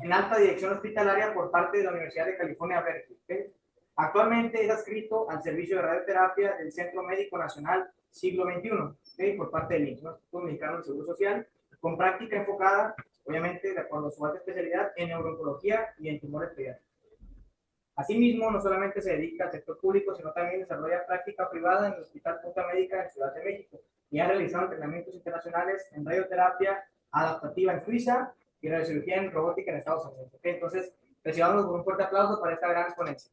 en alta dirección hospitalaria por parte de la Universidad de California, Berkeley. ¿Okay? Actualmente es adscrito al servicio de radioterapia del Centro Médico Nacional Siglo XXI, ¿okay? Por parte del IMSS, ¿no? Instituto Mexicano del Seguro Social, con práctica enfocada, obviamente, de acuerdo a su alta especialidad, en neurooncología y en tumores pediátricos. Asimismo, no solamente se dedica al sector público, sino también desarrolla práctica privada en el Hospital Punta Médica en Ciudad de México y ha realizado entrenamientos internacionales en radioterapia adaptativa en Suiza y radiocirugía en robótica en Estados Unidos. ¿Okay? Entonces, recibamos un fuerte aplauso para esta gran exponencia.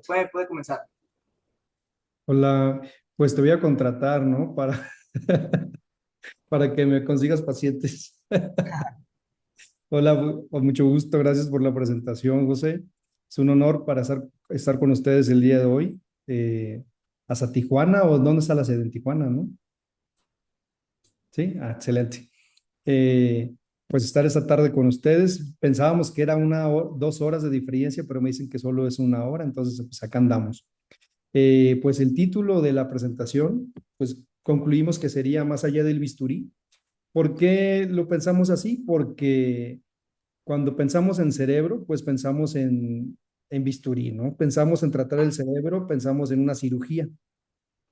Puede comenzar. Hola, pues te voy a contratar, ¿no? Para que me consigas pacientes. Hola, con mucho gusto, gracias por la presentación, José. Es un honor para estar con ustedes el día de hoy. ¿Hasta Tijuana o dónde está la sede? En Tijuana, ¿no? Sí, excelente. Eh, pues estar esta tarde con ustedes. Pensábamos que era 2 horas de diferencia, pero me dicen que solo es 1 hora, entonces pues acá andamos. Pues el título de la presentación, pues concluimos que sería Más allá del bisturí. ¿Por qué lo pensamos así? Porque cuando pensamos en cerebro, pues pensamos en bisturí, ¿no? Pensamos en tratar el cerebro, pensamos en una cirugía.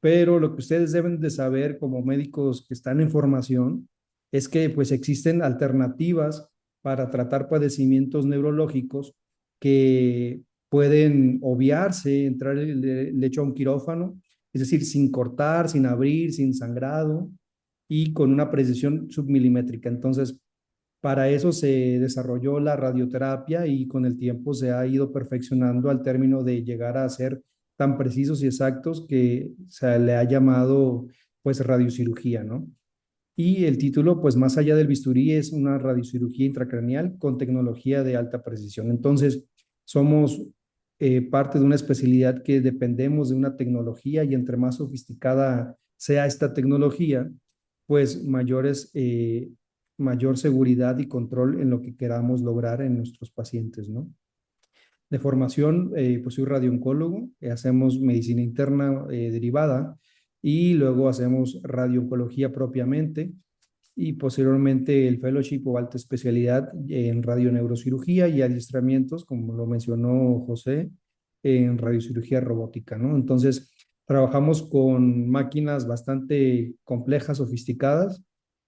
Pero lo que ustedes deben de saber como médicos que están en formación es que pues existen alternativas para tratar padecimientos neurológicos que pueden obviarse, entrar el hecho a un quirófano, es decir, sin cortar, sin abrir, sin sangrado y con una precisión submilimétrica. Entonces, para eso se desarrolló la radioterapia y con el tiempo se ha ido perfeccionando al término de llegar a ser tan precisos y exactos que se le ha llamado pues radiocirugía, ¿no? Y el título, pues más allá del bisturí, es una radiocirugía intracraneal con tecnología de alta precisión. Entonces, somos parte de una especialidad que dependemos de una tecnología y entre más sofisticada sea esta tecnología, pues mayor seguridad y control en lo que queramos lograr en nuestros pacientes, ¿no? De formación, pues soy radiooncólogo, hacemos medicina interna derivada y luego hacemos radiooncología propiamente y posteriormente el fellowship o alta especialidad en radioneurocirugía y adiestramientos, como lo mencionó José, en radiocirugía robótica, ¿no? Entonces, trabajamos con máquinas bastante complejas, sofisticadas,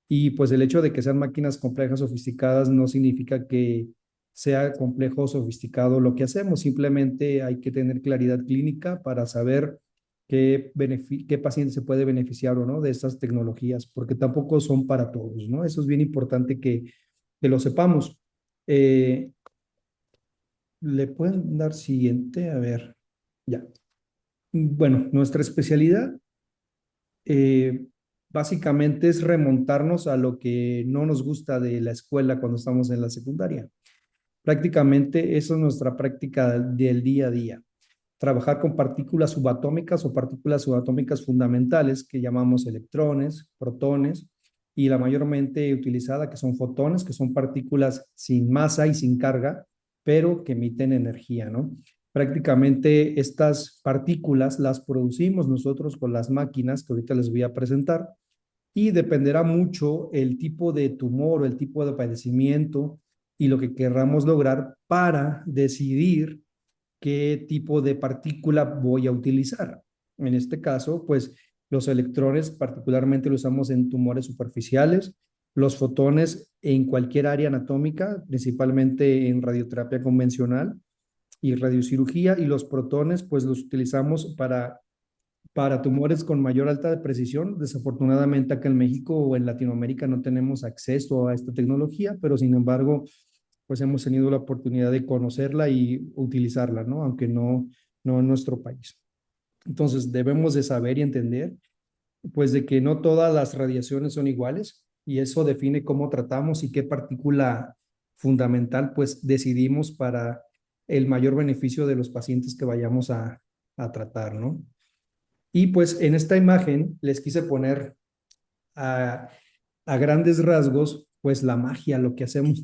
y pues el hecho de que sean máquinas complejas, sofisticadas, no significa que sea complejo o sofisticado lo que hacemos, simplemente hay que tener claridad clínica para saber qué paciente se puede beneficiar o no de estas tecnologías, porque tampoco son para todos, ¿no? Eso es bien importante que lo sepamos. Eh, ¿Le pueden dar siguiente? A ver, ya. Bueno, nuestra especialidad eh, básicamente es remontarnos a lo que no nos gusta de la escuela cuando estamos en la secundaria. Prácticamente eso es nuestra práctica del día a día. Trabajar con partículas subatómicas o partículas subatómicas fundamentales que llamamos electrones, protones, y la mayormente utilizada que son fotones, que son partículas sin masa y sin carga, pero que emiten energía, ¿no? Prácticamente estas partículas las producimos nosotros con las máquinas que ahorita les voy a presentar y dependerá mucho el tipo de tumor o el tipo de padecimiento y lo que querramos lograr para decidir qué tipo de partícula voy a utilizar. En este caso, pues los electrones particularmente los usamos en tumores superficiales, los fotones en cualquier área anatómica, principalmente en radioterapia convencional y radiocirugía, y los protones pues los utilizamos para tumores con mayor alta de precisión. Desafortunadamente acá en México o en Latinoamérica no tenemos acceso a esta tecnología, pero sin embargo, pues hemos tenido la oportunidad de conocerla y utilizarla, ¿no? Aunque no en nuestro país. Entonces, debemos de saber y entender, pues, de que no todas las radiaciones son iguales y eso define cómo tratamos y qué partícula fundamental, pues, decidimos para el mayor beneficio de los pacientes que vayamos a tratar, ¿no? Y pues en esta imagen les quise poner a, a grandes rasgos, pues la magia, lo que hacemos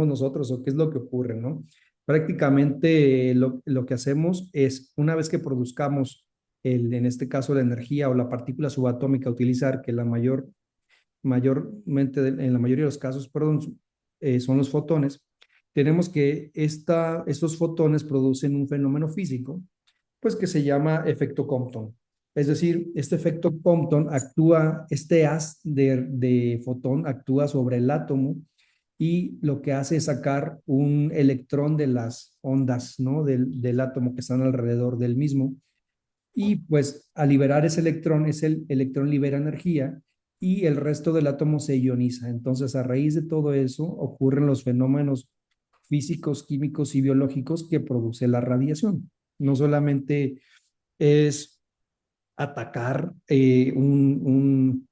nosotros o qué es lo que ocurre, ¿no? Prácticamente lo que hacemos es, una vez que produzcamos en este caso la energía o la partícula subatómica a utilizar, que la mayor mayormente, en la mayoría de los casos, perdón, son los fotones, tenemos que estos fotones producen un fenómeno físico, pues que se llama efecto Compton. Es decir, este efecto Compton actúa, este haz de fotón actúa sobre el átomo y lo que hace es sacar un electrón de las ondas, ¿no? Del átomo que están alrededor del mismo. Y pues al liberar ese electrón libera energía y el resto del átomo se ioniza. Entonces, a raíz de todo eso ocurren los fenómenos físicos, químicos y biológicos que produce la radiación. No solamente es atacar un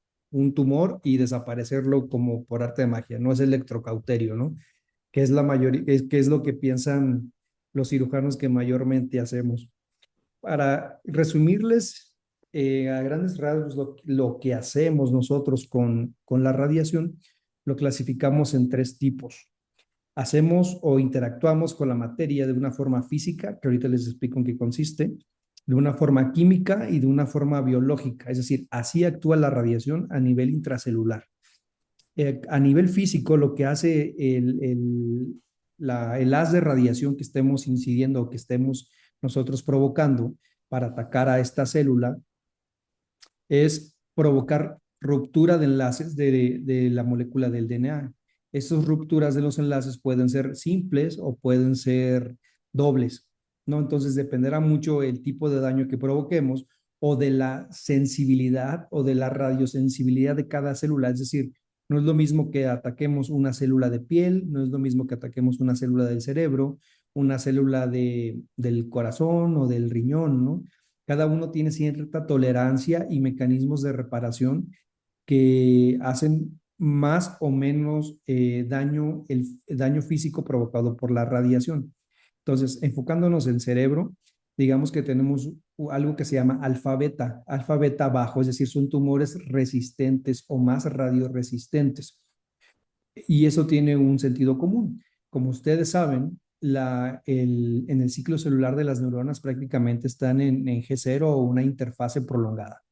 tumor y desaparecerlo como por arte de magia, no es electrocauterio, ¿no? Que es la mayoría, que es lo que piensan los cirujanos que mayormente hacemos. Para resumirles a grandes rasgos lo que hacemos nosotros con la radiación, lo clasificamos en tres tipos. Hacemos o interactuamos con la materia de una forma física, que ahorita les explico en qué consiste, de una forma química y de una forma biológica. Es decir, así actúa la radiación a nivel intracelular. A nivel físico, lo que hace el haz de radiación que estemos incidiendo o que estemos nosotros provocando para atacar a esta célula es provocar ruptura de enlaces de la molécula del DNA. Estas rupturas de los enlaces pueden ser simples o pueden ser dobles, ¿no? Entonces dependerá mucho el tipo de daño que provoquemos o de la sensibilidad o de la radiosensibilidad de cada célula. Es decir, no es lo mismo que ataquemos una célula de piel, no es lo mismo que ataquemos una célula del cerebro, una célula del corazón o del riñón, ¿no? Cada uno tiene cierta tolerancia y mecanismos de reparación que hacen más o menos el daño físico provocado por la radiación. Entonces, enfocándonos en cerebro, digamos que tenemos algo que se llama alfa beta bajo, es decir, son tumores resistentes o más radioresistentes. Y eso tiene un sentido común. Como ustedes saben, en el ciclo celular de las neuronas prácticamente están en G0 o una interfase prolongada.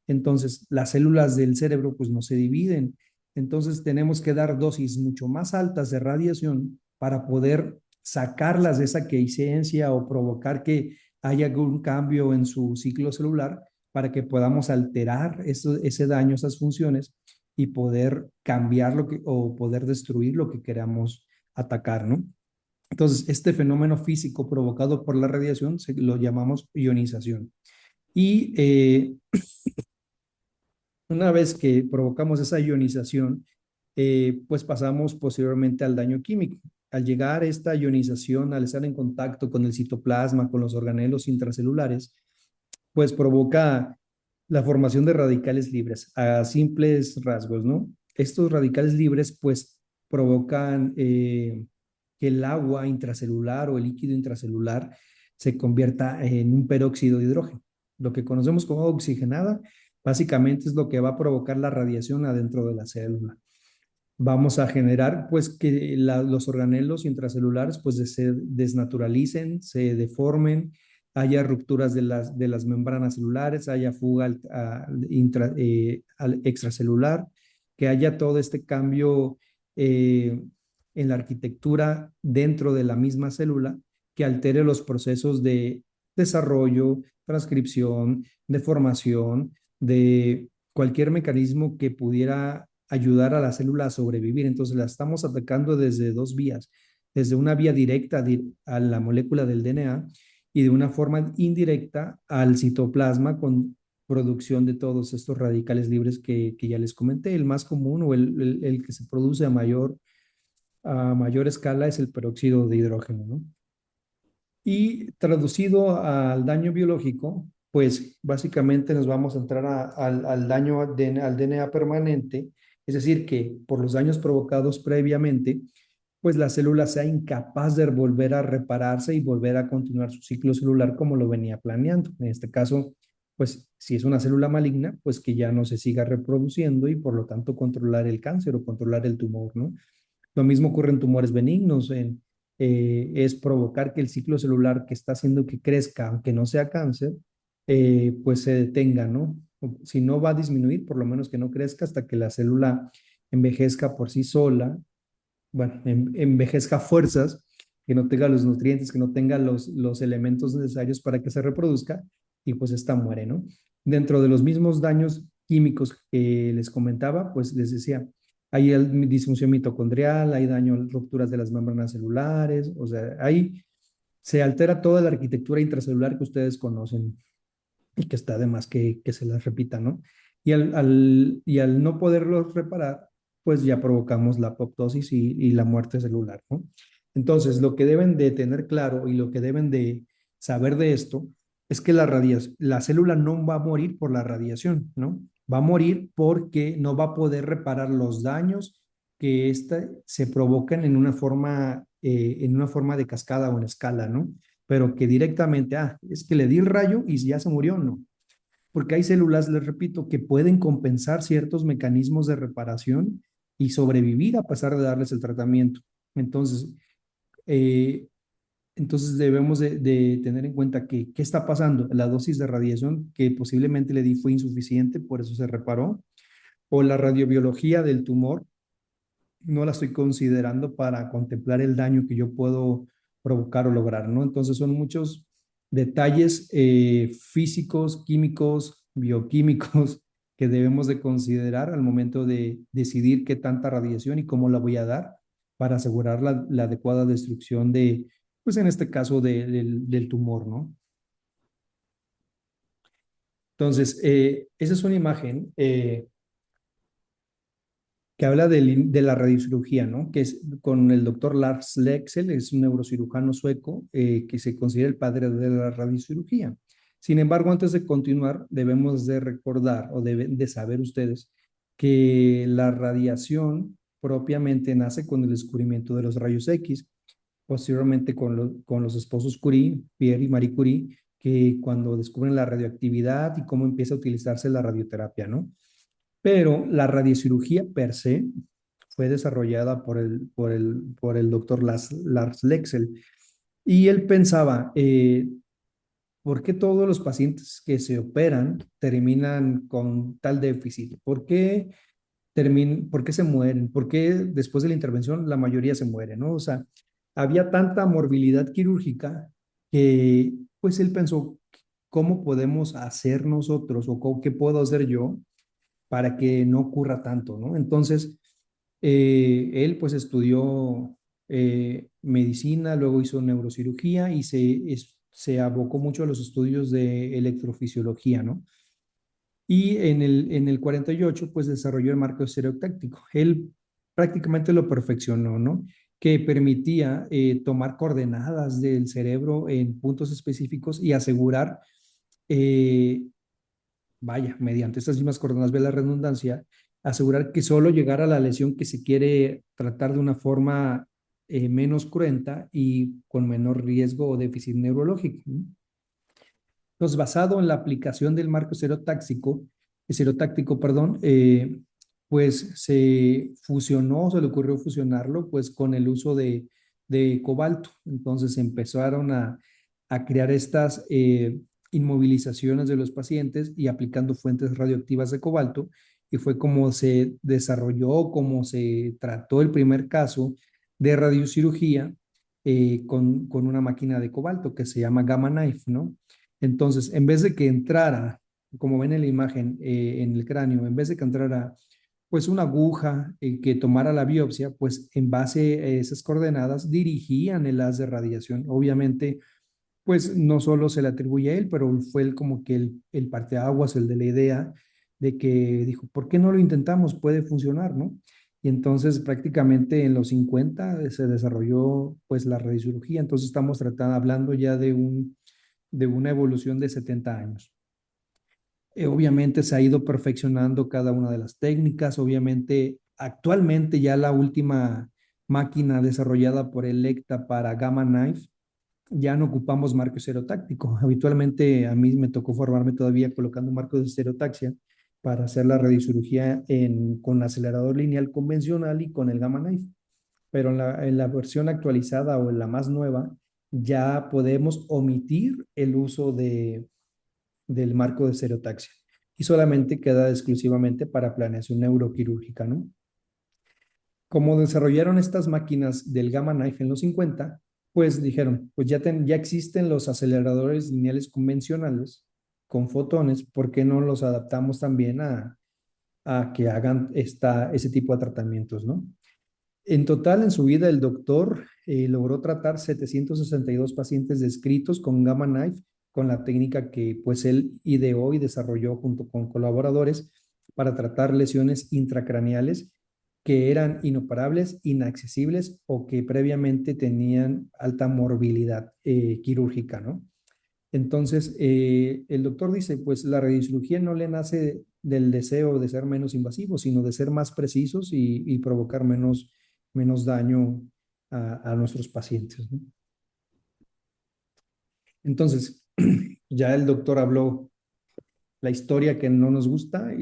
Entonces, las células del cerebro pues no se dividen. Entonces, tenemos que dar dosis mucho más altas de radiación para poder sacarlas de esa quiescencia o provocar que haya algún cambio en su ciclo celular para que podamos alterar ese daño, esas funciones y poder cambiar o poder destruir lo que queramos atacar, ¿no? Entonces, este fenómeno físico provocado por la radiación lo llamamos ionización. Y una vez que provocamos esa ionización, pues pasamos posteriormente al daño químico. Al llegar a esta ionización, al estar en contacto con el citoplasma, con los organelos intracelulares, pues provoca la formación de radicales libres, a simples rasgos, ¿no? Estos radicales libres, pues, provocan que el agua intracelular o el líquido intracelular se convierta en un peróxido de hidrógeno. Lo que conocemos como oxigenada, básicamente es lo que va a provocar la radiación adentro de la célula. Vamos a generar, pues, que los organelos intracelulares, pues, se desnaturalicen, se deformen, haya rupturas de las membranas celulares, haya fuga extracelular, que haya todo este cambio en la arquitectura dentro de la misma célula que altere los procesos de desarrollo, transcripción, de formación, de cualquier mecanismo que pudiera ayudar a la célula a sobrevivir. Entonces la estamos atacando desde dos vías, desde una vía directa a la molécula del DNA y de una forma indirecta al citoplasma con producción de todos estos radicales libres que ya les comenté. El más común o el que se produce a mayor escala es el peróxido de hidrógeno, ¿no? Y traducido al daño biológico, pues básicamente nos vamos a entrar al daño al DNA permanente, es decir, que por los daños provocados previamente, pues la célula sea incapaz de volver a repararse y volver a continuar su ciclo celular como lo venía planeando. En este caso, pues si es una célula maligna, pues que ya no se siga reproduciendo y por lo tanto controlar el cáncer o controlar el tumor, ¿no? Lo mismo ocurre en tumores benignos, es provocar que el ciclo celular que está haciendo que crezca, aunque no sea cáncer, pues se detenga, ¿no? Si no va a disminuir, por lo menos que no crezca hasta que la célula envejezca por sí sola, bueno, envejezca a fuerzas, que no tenga los nutrientes, que no tenga los elementos necesarios para que se reproduzca y pues esta muere, ¿no? Dentro de los mismos daños químicos que les comentaba, pues les decía, hay disfunción mitocondrial, hay daño, rupturas de las membranas celulares, o sea, ahí se altera toda la arquitectura intracelular que ustedes conocen y que está de más que se las repita, ¿no? Y al no poderlos reparar, pues ya provocamos la apoptosis y la muerte celular, ¿no? Entonces, lo que deben de tener claro y lo que deben de saber de esto es que la célula no va a morir por la radiación, ¿no? Va a morir porque no va a poder reparar los daños que se provocan en una forma de cascada o en escala, ¿no? Pero que directamente, es que le di el rayo y ya se murió, no. Porque hay células, les repito, que pueden compensar ciertos mecanismos de reparación y sobrevivir a pesar de darles el tratamiento. Entonces, eh, entonces debemos de tener en cuenta que, ¿qué está pasando? La dosis de radiación que posiblemente le di fue insuficiente, por eso se reparó, o la radiobiología del tumor no la estoy considerando para contemplar el daño que yo puedo provocar o lograr, ¿no? Entonces son muchos detalles físicos, químicos, bioquímicos que debemos de considerar al momento de decidir qué tanta radiación y cómo la voy a dar para asegurar la adecuada destrucción de, pues en este caso, del tumor, ¿no? Entonces, esa es una imagen que habla de la radiocirugía, ¿no? Que es con el doctor Lars Leksell, es un neurocirujano sueco que se considera el padre de la radiocirugía. Sin embargo, antes de continuar, debemos de recordar o deben de saber ustedes que la radiación propiamente nace con el descubrimiento de los rayos X, posteriormente con los esposos Curie, Pierre y Marie Curie, que cuando descubren la radioactividad y cómo empieza a utilizarse la radioterapia, ¿no? Pero la radiocirugía per se fue desarrollada por el doctor Lars Leksell. Y él pensaba, ¿por qué todos los pacientes que se operan terminan con tal déficit? ¿Por qué se mueren? ¿Por qué después de la intervención la mayoría se muere, ¿no? O sea, había tanta morbilidad quirúrgica que pues él pensó, ¿cómo podemos hacer nosotros o qué puedo hacer yo para que no ocurra tanto, ¿no? Entonces, él pues estudió medicina, luego hizo neurocirugía y se abocó mucho a los estudios de electrofisiología, ¿no? Y en el 48 pues desarrolló el marco estereotáctico. Él prácticamente lo perfeccionó, ¿no? Que permitía tomar coordenadas del cerebro en puntos específicos y asegurar eh, vaya, mediante estas mismas coordenadas de la redundancia, asegurar que solo llegara a la lesión que se quiere tratar de una forma menos cruenta y con menor riesgo o déficit neurológico, ¿no? Entonces, basado en la aplicación del marco serotáctico, perdón, pues se fusionó, se le ocurrió fusionarlo pues con el uso de cobalto. Entonces empezaron a crear estas inmovilizaciones de los pacientes y aplicando fuentes radioactivas de cobalto. Y fue como se desarrolló, como se trató el primer caso de radiocirugía con una máquina de cobalto que se llama Gamma Knife, ¿no? Entonces, en vez de que entrara, como ven en la imagen, en el cráneo, en vez de que entrara pues una aguja que tomara la biopsia, pues en base a esas coordenadas dirigían el haz de radiación. Obviamente, pues no solo se le atribuye a él, pero fue él como que el parteaguas, el de la idea de que dijo, ¿por qué no lo intentamos? Puede funcionar, ¿no? Y entonces prácticamente en los 50 se desarrolló pues la radiocirugía, entonces estamos hablando ya de una evolución de 70 años. Obviamente se ha ido perfeccionando cada una de las técnicas, obviamente actualmente ya la última máquina desarrollada por Electa para Gamma Knife, ya no ocupamos marco estereotáctico. Habitualmente a mí me tocó formarme todavía colocando marcos de estereotaxia para hacer la radiocirugía con acelerador lineal convencional y con el Gamma Knife. Pero en la versión actualizada o en la más nueva, ya podemos omitir el uso del marco de estereotaxia. y solamente queda exclusivamente para planeación neuroquirúrgica, ¿no? Como desarrollaron estas máquinas del Gamma Knife en los 50, pues dijeron, pues ya existen los aceleradores lineales convencionales con fotones, ¿por qué no los adaptamos también a que hagan ese tipo de tratamientos, ¿no? En total, en su vida, el doctor logró tratar 762 pacientes descritos con Gamma Knife, con la técnica que pues él ideó y desarrolló junto con colaboradores para tratar lesiones intracraneales que eran inoperables, inaccesibles o que previamente tenían alta morbilidad quirúrgica, ¿no? Entonces, el doctor dice, pues la radiocirugía no le nace del deseo de ser menos invasivo, sino de ser más precisos y provocar menos daño a nuestros pacientes, ¿no? Entonces, ya el doctor habló la historia que no nos gusta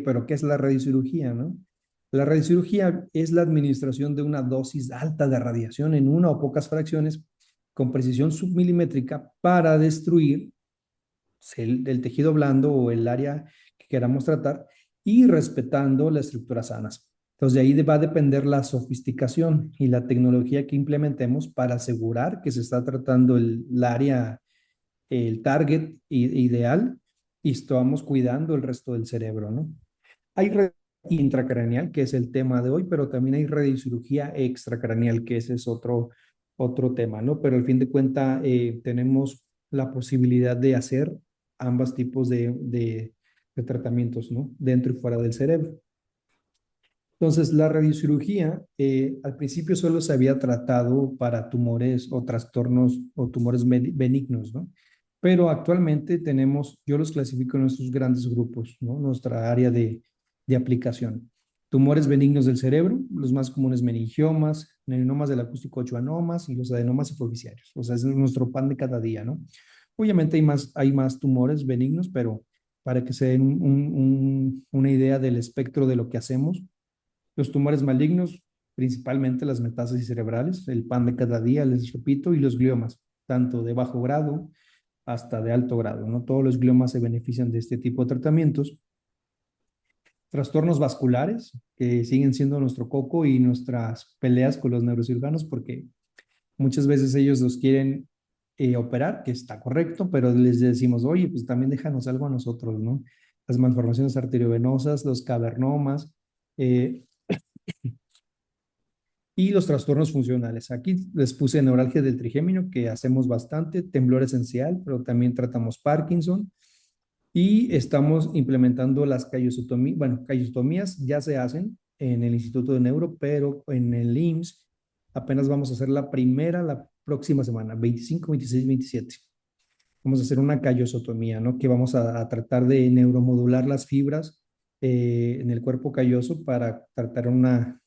pero ¿qué es la radiocirugía, no? La radiocirugía es la administración de una dosis alta de radiación en una o pocas fracciones con precisión submilimétrica para destruir el tejido blando o el área que queramos tratar y respetando las estructuras sanas. Entonces, de ahí va a depender la sofisticación y la tecnología que implementemos para asegurar que se está tratando el área, el target ideal y estamos cuidando el resto del cerebro, ¿no? Hay intracraneal, que es el tema de hoy, pero también hay radiocirugía extracraneal, que ese es otro tema, ¿no? Pero al fin de cuentas tenemos la posibilidad de hacer ambos tipos de tratamientos, ¿no? Dentro y fuera del cerebro. Entonces, la radiocirugía al principio solo se había tratado para tumores o trastornos o tumores benignos, ¿no? Pero actualmente yo los clasifico en nuestros grandes grupos, ¿no? Nuestra área de aplicación. Tumores benignos del cerebro, los más comunes meningiomas, neurinomas del acústico schwannomas y los adenomas hipoficiarios. O sea, ese es nuestro pan de cada día, ¿no? Obviamente hay más tumores benignos, pero para que se den una idea del espectro de lo que hacemos, los tumores malignos, principalmente las metástasis cerebrales, el pan de cada día, les repito, y los gliomas, tanto de bajo grado hasta de alto grado. No todos los gliomas se benefician de este tipo de tratamientos. Trastornos vasculares, que siguen siendo nuestro coco y nuestras peleas con los neurocirujanos, porque muchas veces ellos los quieren operar, que está correcto, pero les decimos, oye, pues también déjanos algo a nosotros, ¿no? Las malformaciones arteriovenosas, los cavernomas, eh, y los trastornos funcionales. Aquí les puse neuralgia del trigémino, que hacemos bastante, temblor esencial, pero también tratamos Parkinson. Y estamos implementando las callosotomías. Bueno, callosotomías ya se hacen en el Instituto de Neuro, pero en el IMSS apenas vamos a hacer la primera la próxima semana, 25, 26, 27. Vamos a hacer una callosotomía, ¿no? Que vamos a tratar de neuromodular las fibras en el cuerpo calloso para tratar una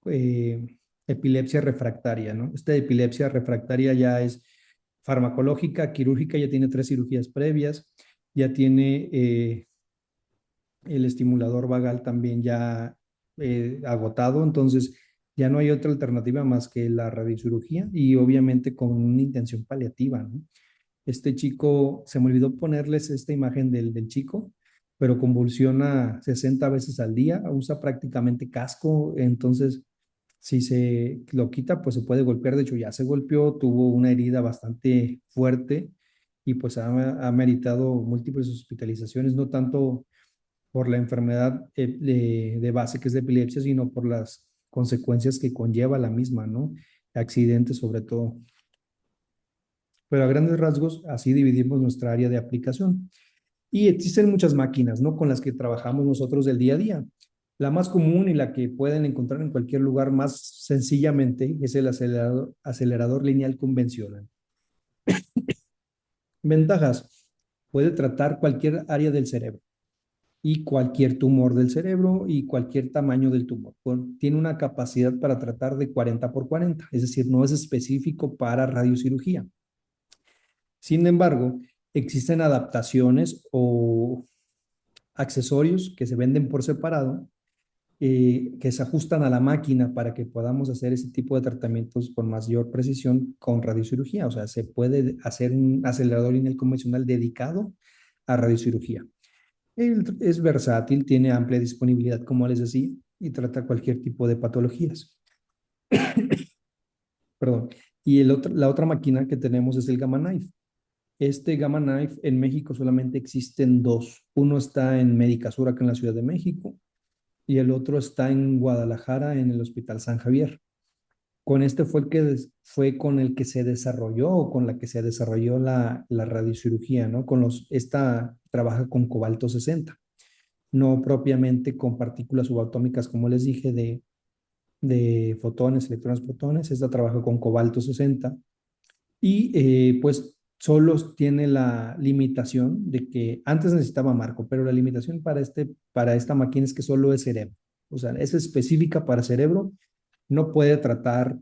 eh, epilepsia refractaria, ¿no? Esta epilepsia refractaria ya es farmacológica, quirúrgica, ya tiene 3 cirugías previas, ya tiene el estimulador vagal también ya agotado, entonces ya no hay otra alternativa más que la radiocirugía y obviamente con una intención paliativa, ¿no? Este chico, se me olvidó ponerles esta imagen del chico, pero convulsiona 60 veces al día, usa prácticamente casco, entonces si se lo quita, pues se puede golpear. De hecho, ya se golpeó, tuvo una herida bastante fuerte y pues ha meritado múltiples hospitalizaciones, no tanto por la enfermedad de base que es de epilepsia, sino por las consecuencias que conlleva la misma, ¿no? Accidentes sobre todo. Pero a grandes rasgos, así dividimos nuestra área de aplicación. Y existen muchas máquinas, ¿no? Con las que trabajamos nosotros del día a día. La más común y la que pueden encontrar en cualquier lugar más sencillamente es el acelerador lineal convencional. Ventajas. Puede tratar cualquier área del cerebro y cualquier tumor del cerebro y cualquier tamaño del tumor. Tiene una capacidad para tratar de 40 por 40, es decir, no es específico para radiocirugía. Sin embargo, existen adaptaciones o accesorios que se venden por separado que se ajustan a la máquina para que podamos hacer ese tipo de tratamientos con mayor precisión con radiocirugía. O sea, se puede hacer un acelerador lineal convencional dedicado a radiocirugía. Es versátil, tiene amplia disponibilidad, como les decía, y trata cualquier tipo de patologías. Perdón. Y la otra máquina que tenemos es el Gamma Knife. Este Gamma Knife en México solamente existen dos. Uno está en Médica Sur, acá en la Ciudad de México, y el otro está en Guadalajara, en el Hospital San Javier. Con este fue con el que se desarrolló o con la que se desarrolló la radiocirugía, ¿no? Esta trabaja con cobalto 60, no propiamente con partículas subatómicas, como les dije, de fotones, electrones, protones. Esta trabaja con cobalto 60 y pues solo tiene la limitación de que antes necesitaba marco, pero la limitación para esta máquina es que solo es cerebro. O sea, es específica para cerebro, no puede tratar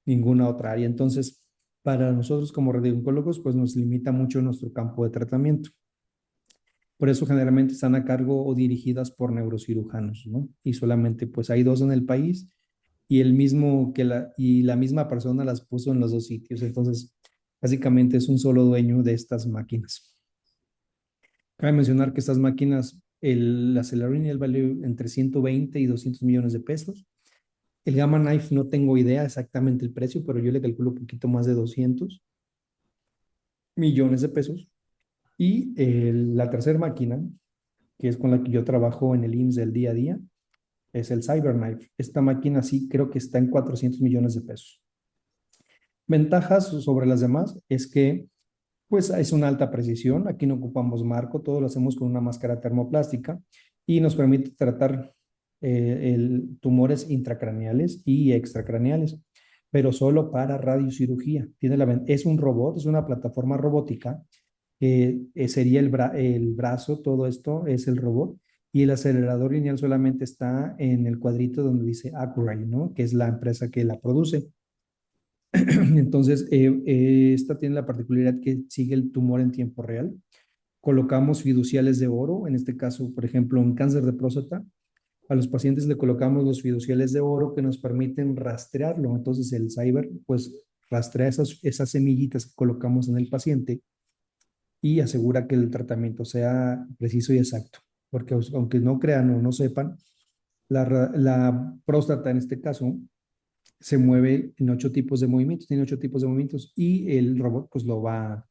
ninguna otra área. Entonces, para nosotros como radiooncólogos, pues nos limita mucho nuestro campo de tratamiento. Por eso generalmente están a cargo o dirigidas por neurocirujanos, ¿no? Y solamente pues hay dos en el país y la misma persona las puso en los dos sitios. Entonces, básicamente es un solo dueño de estas máquinas. Cabe mencionar que estas máquinas, la Celarine vale entre 120 y 200 millones de pesos. El Gamma Knife no tengo idea exactamente el precio, pero yo le calculo un poquito más de 200 millones de pesos. Y la tercera máquina, que es con la que yo trabajo en el IMSS del día a día, es el CyberKnife. Esta máquina sí creo que está en 400 millones de pesos. Ventajas sobre las demás es que pues es una alta precisión. Aquí no ocupamos marco, todo lo hacemos con una máscara termoplástica y nos permite tratar tumores intracraneales y extracraneales, pero solo para radiocirugía. Es un robot, es una plataforma robótica. Sería el brazo, todo esto es el robot, y el acelerador lineal solamente está en el cuadrito donde dice Accuray, ¿no? Que es la empresa que la produce. Entonces, esta tiene la particularidad que sigue el tumor en tiempo real. Colocamos fiduciales de oro, en este caso, por ejemplo, en cáncer de próstata, a los pacientes le colocamos los fiduciales de oro que nos permiten rastrearlo. Entonces, el cyber, pues, rastrea esas semillitas que colocamos en el paciente y asegura que el tratamiento sea preciso y exacto. Porque aunque no crean o no sepan, la próstata en este caso se mueve en 8 tipos de movimientos, tiene 8 tipos de movimientos y el robot pues lo va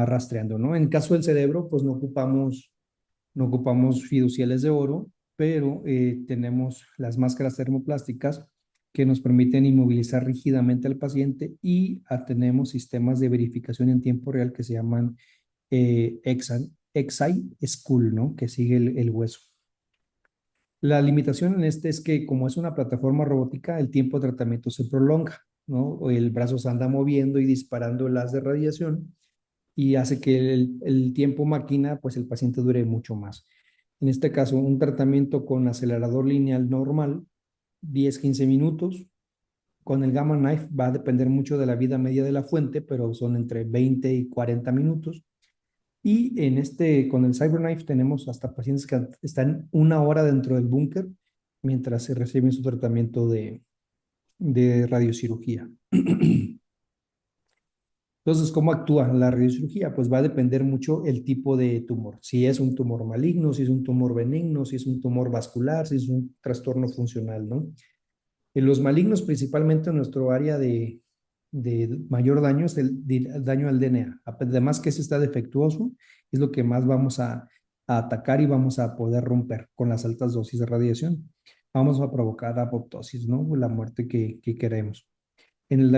rastreando, ¿no? En caso del cerebro, pues no ocupamos fiduciales de oro, pero tenemos las máscaras termoplásticas que nos permiten inmovilizar rígidamente al paciente y tenemos sistemas de verificación en tiempo real que se llaman Excite-School, ¿no? Que sigue el hueso. La limitación en este es que como es una plataforma robótica, el tiempo de tratamiento se prolonga, ¿no? O el brazo se anda moviendo y disparando el haz de radiación y hace que el tiempo máquina, pues el paciente dure mucho más. En este caso, un tratamiento con acelerador lineal normal, 10-15 minutos. Con el Gamma Knife va a depender mucho de la vida media de la fuente, pero son entre 20 y 40 minutos. Y con el CyberKnife tenemos hasta pacientes que están 1 hora dentro del búnker mientras se reciben su tratamiento de radiocirugía. Entonces, ¿cómo actúa la radiocirugía? Pues va a depender mucho el tipo de tumor. Si es un tumor maligno, si es un tumor benigno, si es un tumor vascular, si es un trastorno funcional, ¿no? En los malignos, principalmente en nuestro área de mayor daño, es el daño al DNA. Además que ese está defectuoso, es lo que más vamos a atacar y vamos a poder romper con las altas dosis de radiación. Vamos a provocar apoptosis, ¿no? La muerte que queremos. En el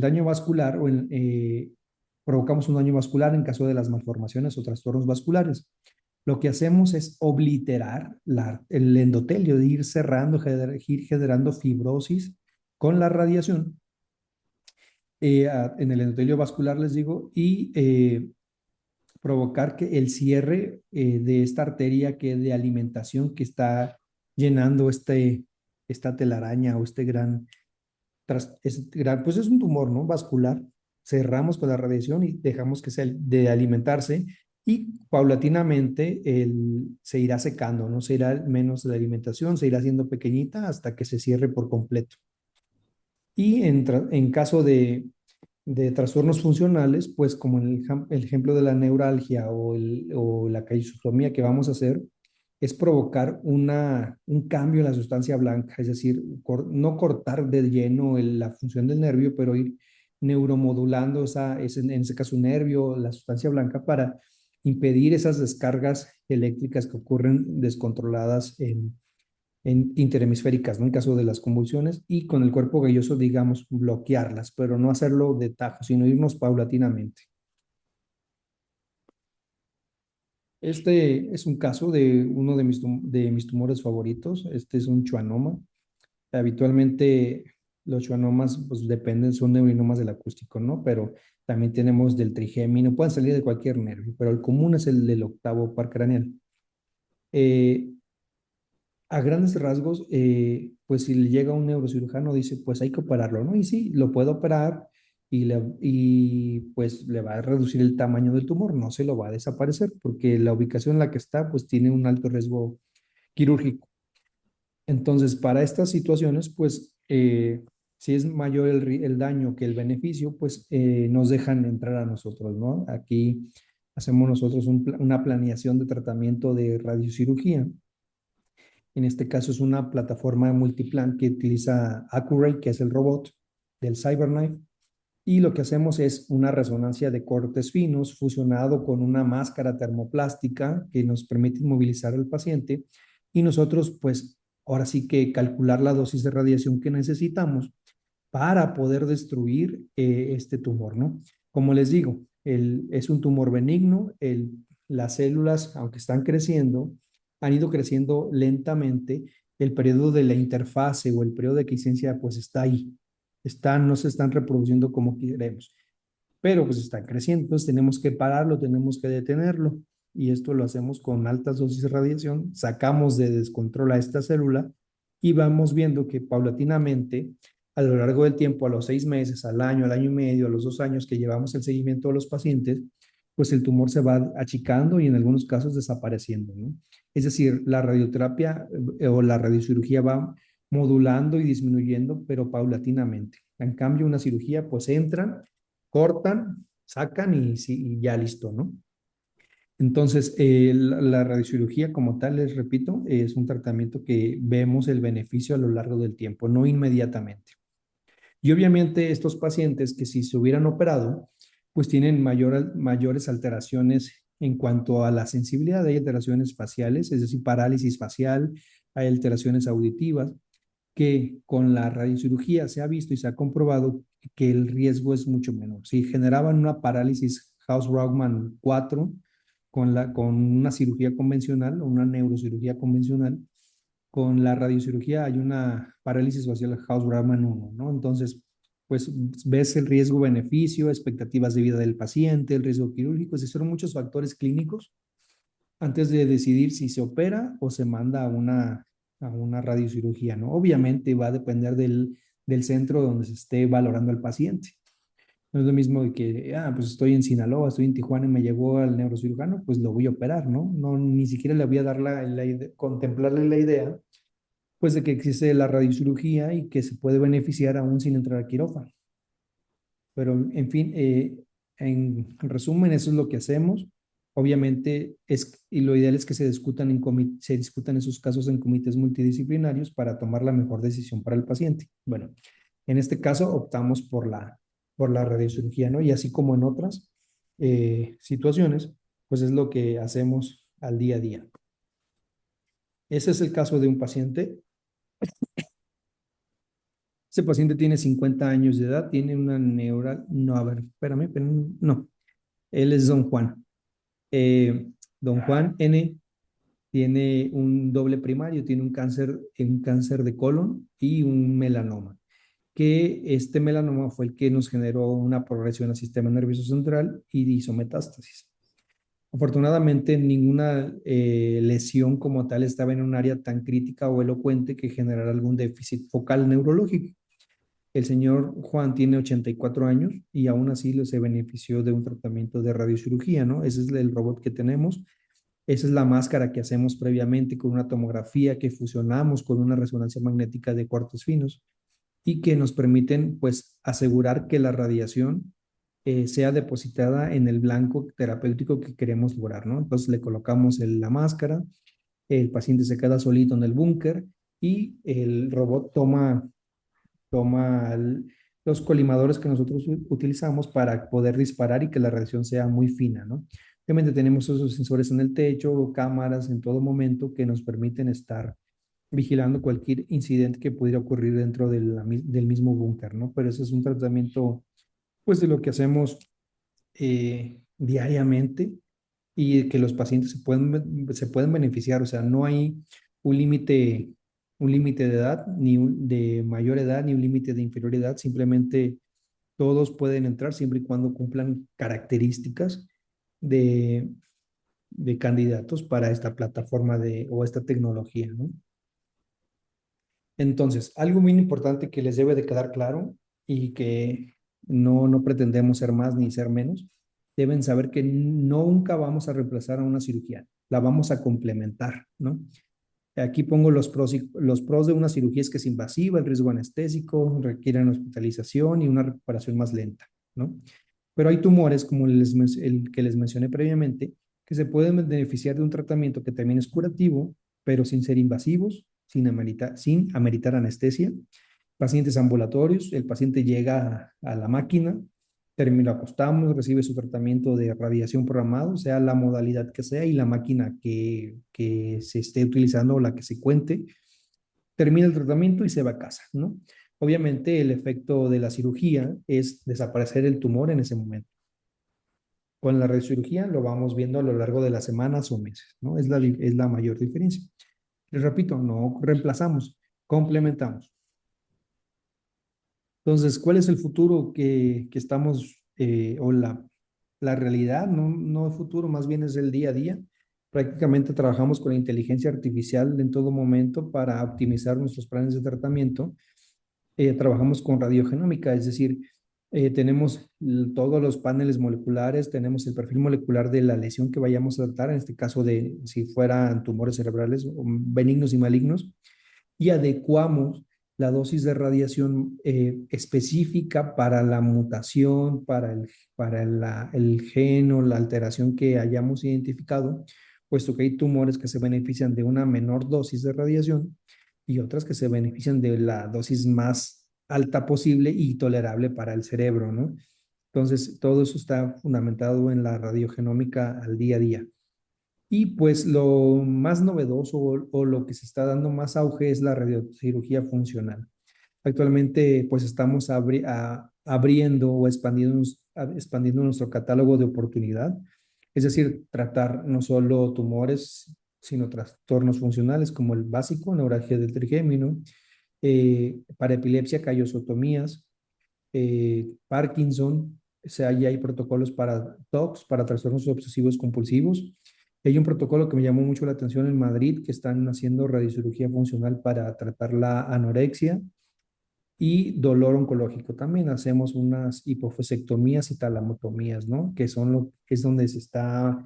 daño vascular, provocamos un daño vascular en caso de las malformaciones o trastornos vasculares. Lo que hacemos es obliterar el endotelio, de ir cerrando, ir generando fibrosis con la radiación en el endotelio vascular, les digo, y provocar que el cierre de esta arteria de alimentación que está llenando esta telaraña o pues es un tumor, ¿no? Vascular. Cerramos con la radiación y dejamos que de alimentarse y paulatinamente se irá secando, ¿no? Se irá menos de la alimentación, se irá haciendo pequeñita hasta que se cierre por completo. Y en caso de trastornos funcionales, pues como en el ejemplo de la neuralgia o la calcitotomía que vamos a hacer, es provocar un cambio en la sustancia blanca, es decir, no cortar de lleno la función del nervio, pero ir neuromodulando en ese caso un nervio, la sustancia blanca, para impedir esas descargas eléctricas que ocurren descontroladas en interhemisféricas, ¿no? En caso de las convulsiones, y con el cuerpo galloso, digamos, bloquearlas, pero no hacerlo de tajo, sino irnos paulatinamente. Este es un caso de uno de mis tumores favoritos. Este es un schwannoma. Habitualmente los schwannomas pues dependen, son neurinomas del acústico, ¿no? Pero también tenemos del trigémino, pueden salir de cualquier nervio, pero el común es el del octavo par craneal. Eh, a grandes rasgos, pues si le llega un neurocirujano, dice, pues hay que operarlo, ¿no? Y sí, lo puede operar y pues le va a reducir el tamaño del tumor, no se lo va a desaparecer, porque la ubicación en la que está, pues tiene un alto riesgo quirúrgico. Entonces, para estas situaciones, pues, si es mayor el daño que el beneficio, pues nos dejan entrar a nosotros, ¿no? Aquí hacemos nosotros una planeación de tratamiento de radiocirugía. En este caso es una plataforma de multiplan que utiliza Accuray, que es el robot del CyberKnife. Y lo que hacemos es una resonancia de cortes finos fusionado con una máscara termoplástica que nos permite inmovilizar al paciente. Y nosotros, pues, ahora sí que calcular la dosis de radiación que necesitamos para poder destruir este tumor, ¿no? Como les digo, es un tumor benigno, las células, aunque están creciendo, han ido creciendo lentamente. El periodo de la interfase o el periodo de quiescencia, pues está ahí. No se están reproduciendo como queremos, pero pues están creciendo. Entonces tenemos que pararlo, tenemos que detenerlo. Y esto lo hacemos con altas dosis de radiación. Sacamos de descontrol a esta célula y vamos viendo que paulatinamente, a lo largo del tiempo, a los 6 meses, al año y medio, a los 2 años que llevamos el seguimiento de los pacientes, pues el tumor se va achicando y en algunos casos desapareciendo, ¿no? Es decir, la radioterapia o la radiocirugía va modulando y disminuyendo, pero paulatinamente. En cambio, una cirugía, pues entran, cortan, sacan y ya listo, ¿no? Entonces, la radiocirugía como tal, les repito, es un tratamiento que vemos el beneficio a lo largo del tiempo, no inmediatamente. Y obviamente estos pacientes que si se hubieran operado, pues tienen mayores alteraciones en cuanto a la sensibilidad. Hay alteraciones faciales, es decir, parálisis facial, hay alteraciones auditivas, que con la radiocirugía se ha visto y se ha comprobado que el riesgo es mucho menor. Si generaban una parálisis Haus-Raumann 4 con una cirugía convencional o una neurocirugía convencional, con la radiocirugía hay una parálisis facial Haus-Raumann 1, ¿no? Entonces, pues ves el riesgo-beneficio, expectativas de vida del paciente, el riesgo quirúrgico, es decir, son muchos factores clínicos antes de decidir si se opera o se manda a una radiocirugía, ¿no? Obviamente va a depender del centro donde se esté valorando al paciente. No es lo mismo de que, pues estoy en Sinaloa, estoy en Tijuana y me llegó al neurocirujano, pues lo voy a operar, ¿no? No, ni siquiera le voy a dar contemplarle la idea, pues de que existe la radiocirugía y que se puede beneficiar aún sin entrar a quirófano. Pero, en fin, en resumen, eso es lo que hacemos. Obviamente, y lo ideal es que se discutan esos casos en comités multidisciplinarios para tomar la mejor decisión para el paciente. Bueno, en este caso optamos por la radiocirugía, ¿no? Y así como en otras situaciones, pues es lo que hacemos al día a día. Ese es el caso de un paciente. Ese paciente tiene 50 años de edad, tiene una neural, no, a ver, espérame, pero no, él es don Juan. Don Juan N tiene un doble primario, tiene un cáncer de colon y un melanoma, que este melanoma fue el que nos generó una progresión al sistema nervioso central y hizo metástasis. Afortunadamente, ninguna lesión como tal estaba en un área tan crítica o elocuente que generara algún déficit focal neurológico. El señor Juan tiene 84 años y aún así se benefició de un tratamiento de radiocirugía, ¿no? Ese es el robot que tenemos. Esa es la máscara que hacemos previamente con una tomografía que fusionamos con una resonancia magnética de cuartos finos y que nos permiten, pues, asegurar que la radiación sea depositada en el blanco terapéutico que queremos lograr, ¿no? Entonces le colocamos la máscara, el paciente se queda solito en el búnker y el robot toma los colimadores que nosotros utilizamos para poder disparar y que la radiación sea muy fina, ¿no? Obviamente tenemos esos sensores en el techo, cámaras en todo momento que nos permiten estar vigilando cualquier incidente que pudiera ocurrir dentro del mismo búnker, ¿no? Pero ese es un tratamiento, pues, de lo que hacemos diariamente y que los pacientes se pueden beneficiar. O sea, no hay un límite de edad, de mayor edad, ni un límite de inferior edad. Simplemente todos pueden entrar siempre y cuando cumplan características de, de candidatos para esta plataforma o esta tecnología, ¿no? Entonces, algo muy importante que les debe de quedar claro y que no pretendemos ser más ni ser menos, deben saber que nunca vamos a reemplazar a una cirugía, la vamos a complementar, ¿no? Aquí pongo los pros de una cirugía: es que es invasiva, el riesgo anestésico, requieren hospitalización y una recuperación más lenta, ¿no? Pero hay tumores, como el que les mencioné previamente, que se pueden beneficiar de un tratamiento que también es curativo, pero sin ser invasivos, sin ameritar anestesia. Pacientes ambulatorios: el paciente llega a la máquina, lo acostamos, recibe su tratamiento de radiación programado, sea la modalidad que sea y la máquina que se esté utilizando o la que se cuente, termina el tratamiento y se va a casa, ¿no? Obviamente el efecto de la cirugía es desaparecer el tumor en ese momento. Con la radiocirugía lo vamos viendo a lo largo de las semanas o meses, ¿no? Es la mayor diferencia. Les repito, no reemplazamos, complementamos. Entonces, ¿cuál es el futuro que estamos, o la realidad? No el futuro, más bien es el día a día. Prácticamente trabajamos con la inteligencia artificial en todo momento para optimizar nuestros planes de tratamiento. Trabajamos con radiogenómica, es decir, tenemos todos los paneles moleculares, tenemos el perfil molecular de la lesión que vayamos a tratar, en este caso de si fueran tumores cerebrales benignos y malignos, y adecuamos la dosis de radiación específica para la mutación, para el gen o la alteración que hayamos identificado, puesto que hay tumores que se benefician de una menor dosis de radiación y otras que se benefician de la dosis más alta posible y tolerable para el cerebro, ¿no? Entonces, todo eso está fundamentado en la radiogenómica al día a día. Y pues lo más novedoso o lo que se está dando más auge es la radiocirugía funcional. Actualmente pues estamos abriendo o expandiendo nuestro catálogo de oportunidad, es decir, tratar no solo tumores, sino trastornos funcionales como el básico, neuralgia del trigémino, para epilepsia, callosotomías, Parkinson. O sea, ya hay protocolos para TOCs, para trastornos obsesivos compulsivos. Hay un protocolo que me llamó mucho la atención en Madrid, que están haciendo radiocirugía funcional para tratar la anorexia y dolor oncológico. También hacemos unas hipofosectomías y talamotomías, ¿no? Es donde se está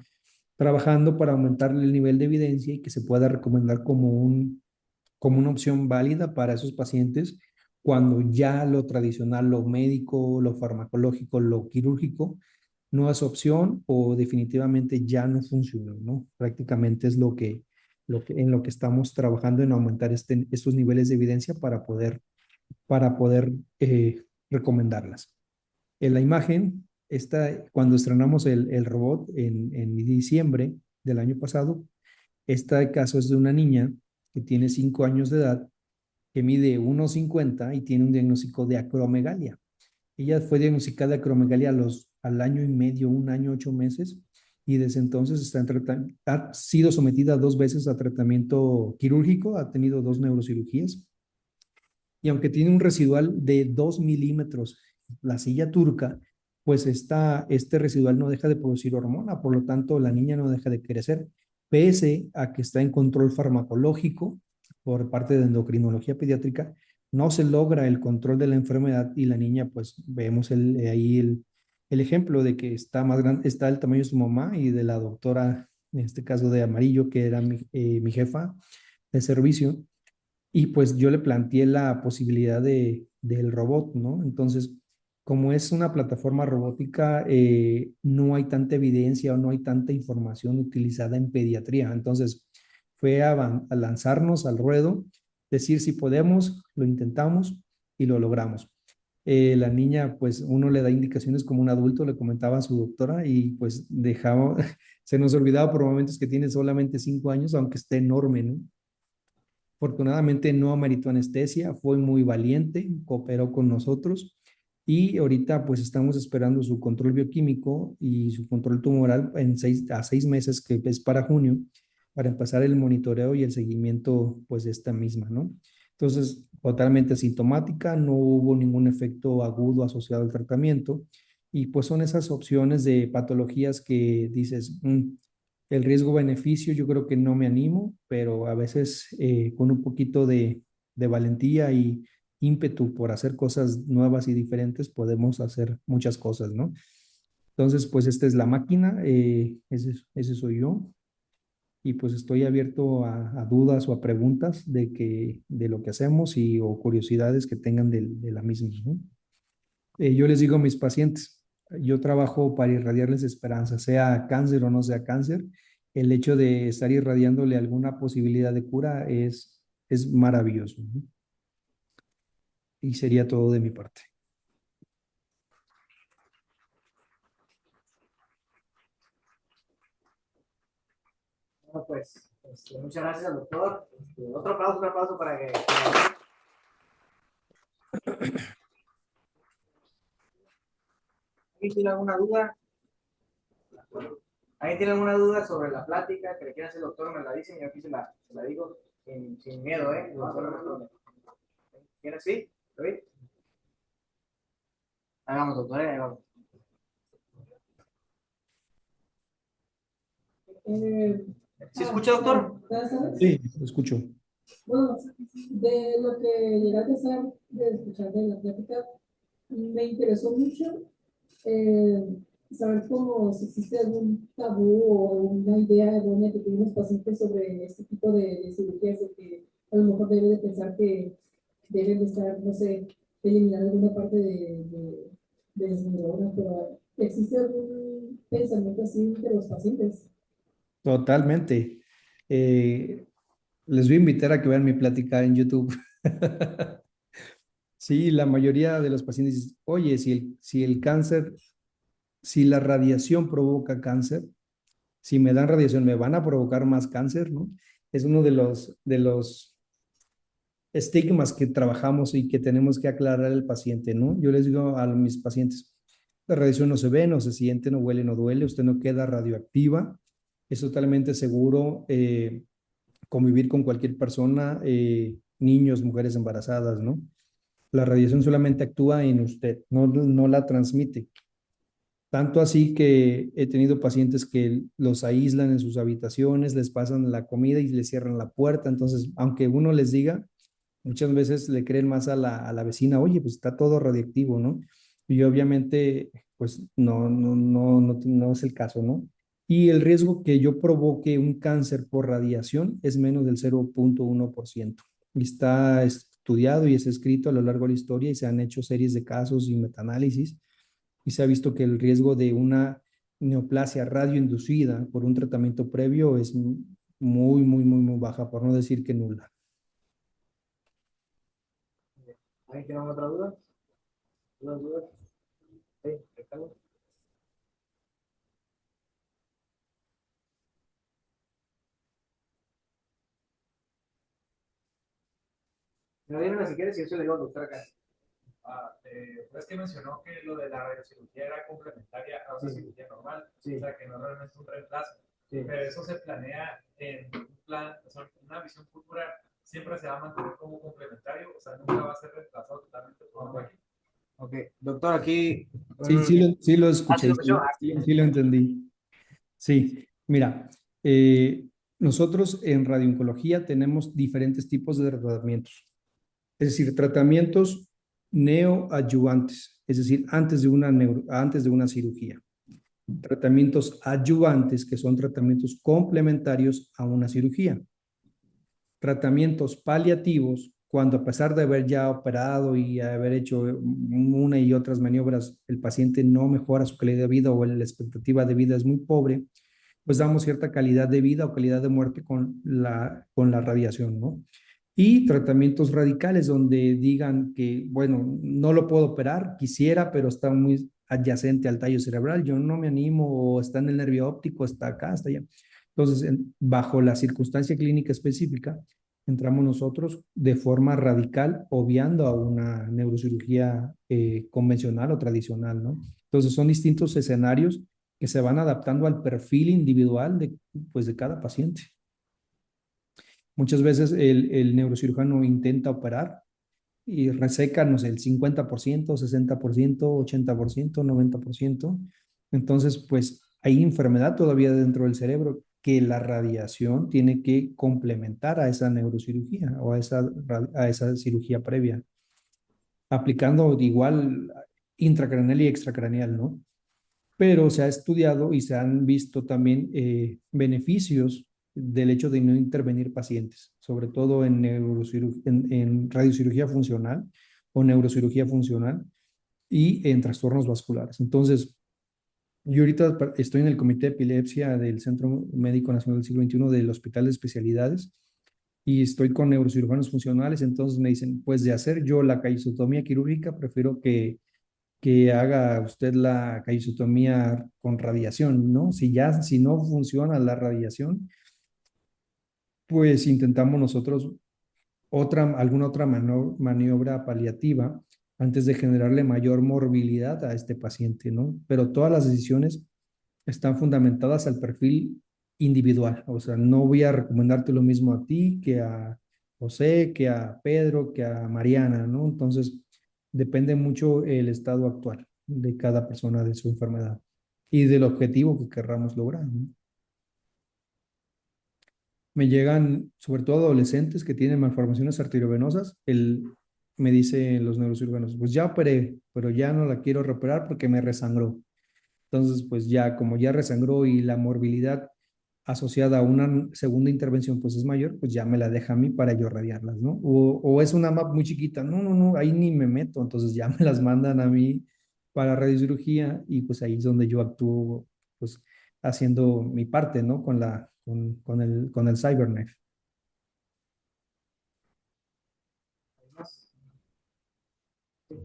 trabajando para aumentar el nivel de evidencia y que se pueda recomendar como una opción válida para esos pacientes cuando ya lo tradicional, lo médico, lo farmacológico, lo quirúrgico no es opción o definitivamente ya no funciona, ¿no? Prácticamente es en lo que estamos trabajando, en aumentar estos niveles de evidencia para poder recomendarlas. En la imagen, cuando estrenamos el robot en diciembre del año pasado, este caso es de una niña que tiene 5 años de edad, que mide 1,50 y tiene un diagnóstico de acromegalia. Ella fue diagnosticada de acromegalia al año y medio, 1 año, 8 meses, y desde entonces ha sido sometida 2 veces a tratamiento quirúrgico, ha tenido 2 neurocirugías, y aunque tiene un residual de 2 milímetros, la silla turca, pues este residual no deja de producir hormona, por lo tanto la niña no deja de crecer, pese a que está en control farmacológico por parte de endocrinología pediátrica. No se logra el control de la enfermedad y la niña, pues vemos ahí el ejemplo de que está más grande, está el tamaño de su mamá y de la doctora, en este caso de amarillo, que era mi jefa de servicio, y pues yo le planteé la posibilidad del robot, ¿no? Entonces, como es una plataforma robótica, no hay tanta evidencia o no hay tanta información utilizada en pediatría. Entonces, fue a lanzarnos al ruedo, decir si podemos, lo intentamos y lo logramos. La niña, pues uno le da indicaciones como un adulto, le comentaba a su doctora y pues dejaba, se nos olvidaba por momentos que tiene solamente 5 años, aunque esté enorme, ¿no? Afortunadamente no ameritó anestesia, fue muy valiente, cooperó con nosotros y ahorita pues estamos esperando su control bioquímico y su control tumoral en 6 meses, que es para junio, para empezar el monitoreo y el seguimiento pues de esta misma, ¿no? Entonces, totalmente asintomática, no hubo ningún efecto agudo asociado al tratamiento y pues son esas opciones de patologías que dices, el riesgo-beneficio, yo creo que no me animo, pero a veces con un poquito de valentía y ímpetu por hacer cosas nuevas y diferentes, podemos hacer muchas cosas, ¿no? Entonces, pues esta es la máquina, ese soy yo, y pues estoy abierto a dudas o a preguntas de lo que hacemos y o curiosidades que tengan de la misma, ¿no? Yo les digo a mis pacientes, yo trabajo para irradiarles esperanza, sea cáncer o no sea cáncer. El hecho de estar irradiándole alguna posibilidad de cura es maravilloso, ¿no? Y sería todo de mi parte. Bueno, pues, muchas gracias al doctor. Otro aplauso para que... ¿Alguien tiene alguna duda? ¿Alguien tiene alguna duda sobre la plática que le quiera hacer el doctor? Me la dicen y aquí se la digo sin miedo, ¿eh? ¿Quieres? ¿Sí? ¿Lo vi? Hagamos, doctor, hagamos. ¿Se escucha, doctor? Sí, lo escucho. Bueno, de lo que llegaste a hacer, de escuchar de la plática, me interesó mucho saber cómo si existe algún tabú o alguna idea errónea que tienen los pacientes sobre este tipo de cirugías, de que a lo mejor deben de pensar que deben de estar, no sé, eliminar alguna parte de las neuronas, pero ¿existe algún pensamiento así entre los pacientes? Totalmente. Les voy a invitar a que vean mi plática en YouTube. Sí, la mayoría de los pacientes dicen, oye, si el cáncer, si la radiación provoca cáncer, si me dan radiación, ¿me van a provocar más cáncer, no? Es uno de los estigmas que trabajamos y que tenemos que aclarar al paciente, ¿no? Yo les digo a mis pacientes, la radiación no se ve, no se siente, no huele, no duele, usted no queda radioactiva, es totalmente seguro convivir con cualquier persona, niños, mujeres embarazadas, ¿no? La radiación solamente actúa en usted, no la transmite. Tanto así que he tenido pacientes que los aíslan en sus habitaciones, les pasan la comida y les cierran la puerta. Entonces, aunque uno les diga, muchas veces le creen más a la vecina, oye, pues está todo radiactivo, ¿no? Y obviamente, pues no es el caso, ¿no? Y el riesgo que yo provoque un cáncer por radiación es menos del 0,1%. Y está estudiado y es escrito a lo largo de la historia y se han hecho series de casos y metaanálisis y se ha visto que el riesgo de una neoplasia radioinducida por un tratamiento previo es muy baja, por no decir que nula. ¿Alguien tiene otra duda? ¿Dudas, dudas? ¿Sí? ¿Ricardo? No vienen si quieres y yo se lo digo al doctor acá. Pues que mencionó que lo de la radiocirugía era complementaria a una cirugía normal, Sí. o sea que no realmente es un reemplazo, Sí. pero eso se planea en un plan, o sea, una visión futura, siempre se va a mantener como complementario, o sea, nunca va a ser reemplazado totalmente por una máquina. Ok, doctor, aquí... Sí lo escuché, ¿Sí lo escuchó? sí lo entendí. Sí, mira, nosotros en radiooncología tenemos diferentes tipos de tratamientos. Es decir, tratamientos neoadyuvantes, es decir, antes de una cirugía. Tratamientos adyuvantes, que son tratamientos complementarios a una cirugía. Tratamientos paliativos, cuando a pesar de haber ya operado y haber hecho una y otras maniobras, el paciente no mejora su calidad de vida o la expectativa de vida es muy pobre, pues damos cierta calidad de vida o calidad de muerte con la radiación, ¿no? Y tratamientos radicales donde digan que, bueno, no lo puedo operar, quisiera, pero está muy adyacente al tallo cerebral, yo no me animo, o está en el nervio óptico, está acá, está allá. Entonces, bajo la circunstancia clínica específica, entramos nosotros de forma radical, obviando a una neurocirugía convencional o tradicional, ¿no? Entonces, son distintos escenarios que se van adaptando al perfil individual pues, de cada paciente. Muchas veces el neurocirujano intenta operar y reseca, no sé, el 50%, 60%, 80%, 90%. Entonces, pues hay enfermedad todavía dentro del cerebro que la radiación tiene que complementar a esa neurocirugía o a esa cirugía previa, aplicando igual intracraneal y extracraneal, ¿no? Pero se ha estudiado y se han visto también beneficios del hecho de no intervenir pacientes, sobre todo en radiocirugía funcional o neurocirugía funcional y en trastornos vasculares. Entonces, yo ahorita estoy en el Comité de Epilepsia del Centro Médico Nacional del Siglo XXI del Hospital de Especialidades y estoy con neurocirujanos funcionales, entonces me dicen, pues de hacer yo la calcisotomía quirúrgica, prefiero que haga usted la calcisotomía con radiación, ¿no? Si no funciona la radiación, pues intentamos nosotros alguna otra maniobra paliativa antes de generarle mayor morbilidad a este paciente, ¿no? Pero todas las decisiones están fundamentadas al perfil individual, o sea, no voy a recomendarte lo mismo a ti que a José, que a Pedro, que a Mariana, ¿no? Entonces, depende mucho el estado actual de cada persona de su enfermedad y del objetivo que querramos lograr, ¿no? Me llegan sobre todo adolescentes que tienen malformaciones arteriovenosas. Me dicen los neurocirujanos, pues ya operé, pero ya no la quiero reoperar porque me resangró. Entonces, pues ya como ya resangró y la morbilidad asociada a una segunda intervención pues es mayor, pues ya me la deja a mí para yo radiarlas, ¿no? O es una MAP muy chiquita, no, no, no, ahí ni me meto, entonces ya me las mandan a mí para radiocirugía y pues ahí es donde yo actúo, pues haciendo mi parte, ¿no? Con el CyberKnife. ¿Hay más? Sí.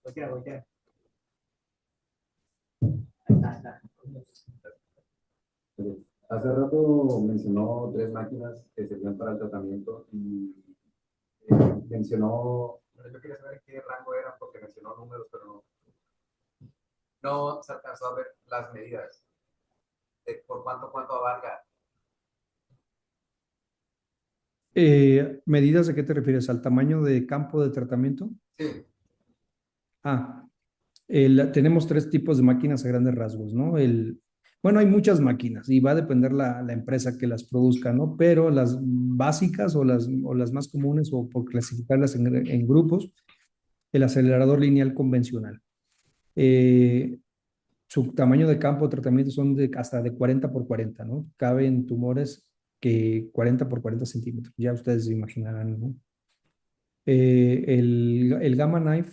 Cualquiera, cualquiera. Ahí está. Hace rato mencionó 3 máquinas que servían para el tratamiento y mencionó, bueno, yo quería saber en qué rango eran porque mencionó números, pero no se alcanzó a ver las medidas de por cuánto abarca. ¿Medidas de qué te refieres? ¿Al tamaño de campo de tratamiento? Sí. Ah, tenemos 3 tipos de máquinas a grandes rasgos, ¿no? Bueno, hay muchas máquinas y va a depender la empresa que las produzca, ¿no? Pero las básicas o las más comunes o por clasificarlas en grupos, el acelerador lineal convencional. Su tamaño de campo de tratamiento son hasta de 40 por 40, ¿no? Caben tumores que 40 por 40 centímetros, ya ustedes se imaginarán, ¿no? El Gamma Knife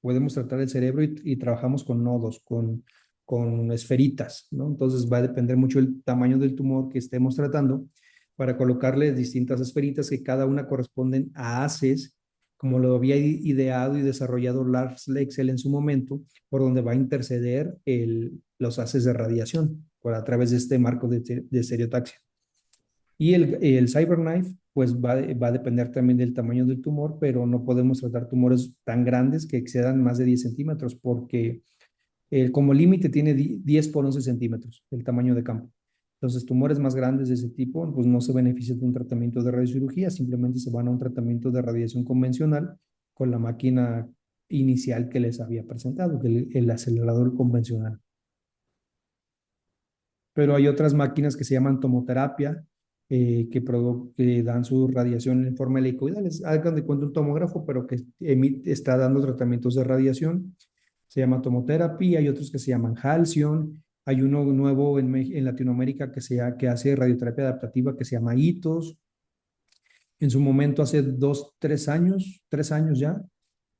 podemos tratar el cerebro y trabajamos con nodos, con esferitas, ¿no? Entonces va a depender mucho el tamaño del tumor que estemos tratando para colocarle distintas esferitas que cada una corresponden a haces, como lo había ideado y desarrollado Lars Lexell en su momento, por donde va a interceder los haces de radiación a través de este marco de estereotaxia. Y el CyberKnife, pues va a depender también del tamaño del tumor, pero no podemos tratar tumores tan grandes que excedan más de 10 centímetros, porque como límite tiene 10 por 11 centímetros el tamaño de campo. Entonces, tumores más grandes de ese tipo, pues no se benefician de un tratamiento de radiocirugía, simplemente se van a un tratamiento de radiación convencional con la máquina inicial que les había presentado, el acelerador convencional. Pero hay otras máquinas que se llaman tomoterapia, que dan su radiación en forma helicoidal. Hagan de cuenta un tomógrafo, pero que está dando tratamientos de radiación. Se llama tomoterapia. Hay otros que se llaman Halcyon. Hay uno nuevo en Latinoamérica que hace radioterapia adaptativa que se llama ITOS. En su momento, hace 3 años ya,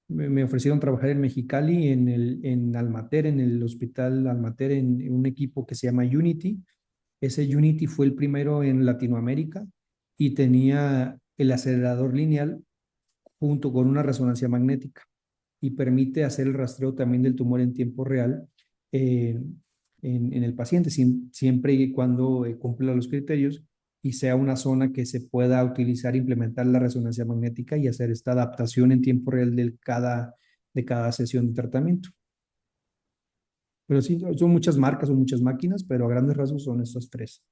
me ofrecieron trabajar en Mexicali, en Almater, en el hospital Almater, en un equipo que se llama Unity. Ese Unity fue el primero en Latinoamérica y tenía el acelerador lineal junto con una resonancia magnética y permite hacer el rastreo también del tumor en tiempo real eh, en el paciente, siempre y cuando cumpla los criterios y sea una zona que se pueda utilizar, implementar la resonancia magnética y hacer esta adaptación en tiempo real de cada sesión de tratamiento. Pero sí, son muchas marcas, son muchas máquinas, pero a grandes rasgos son estos tres.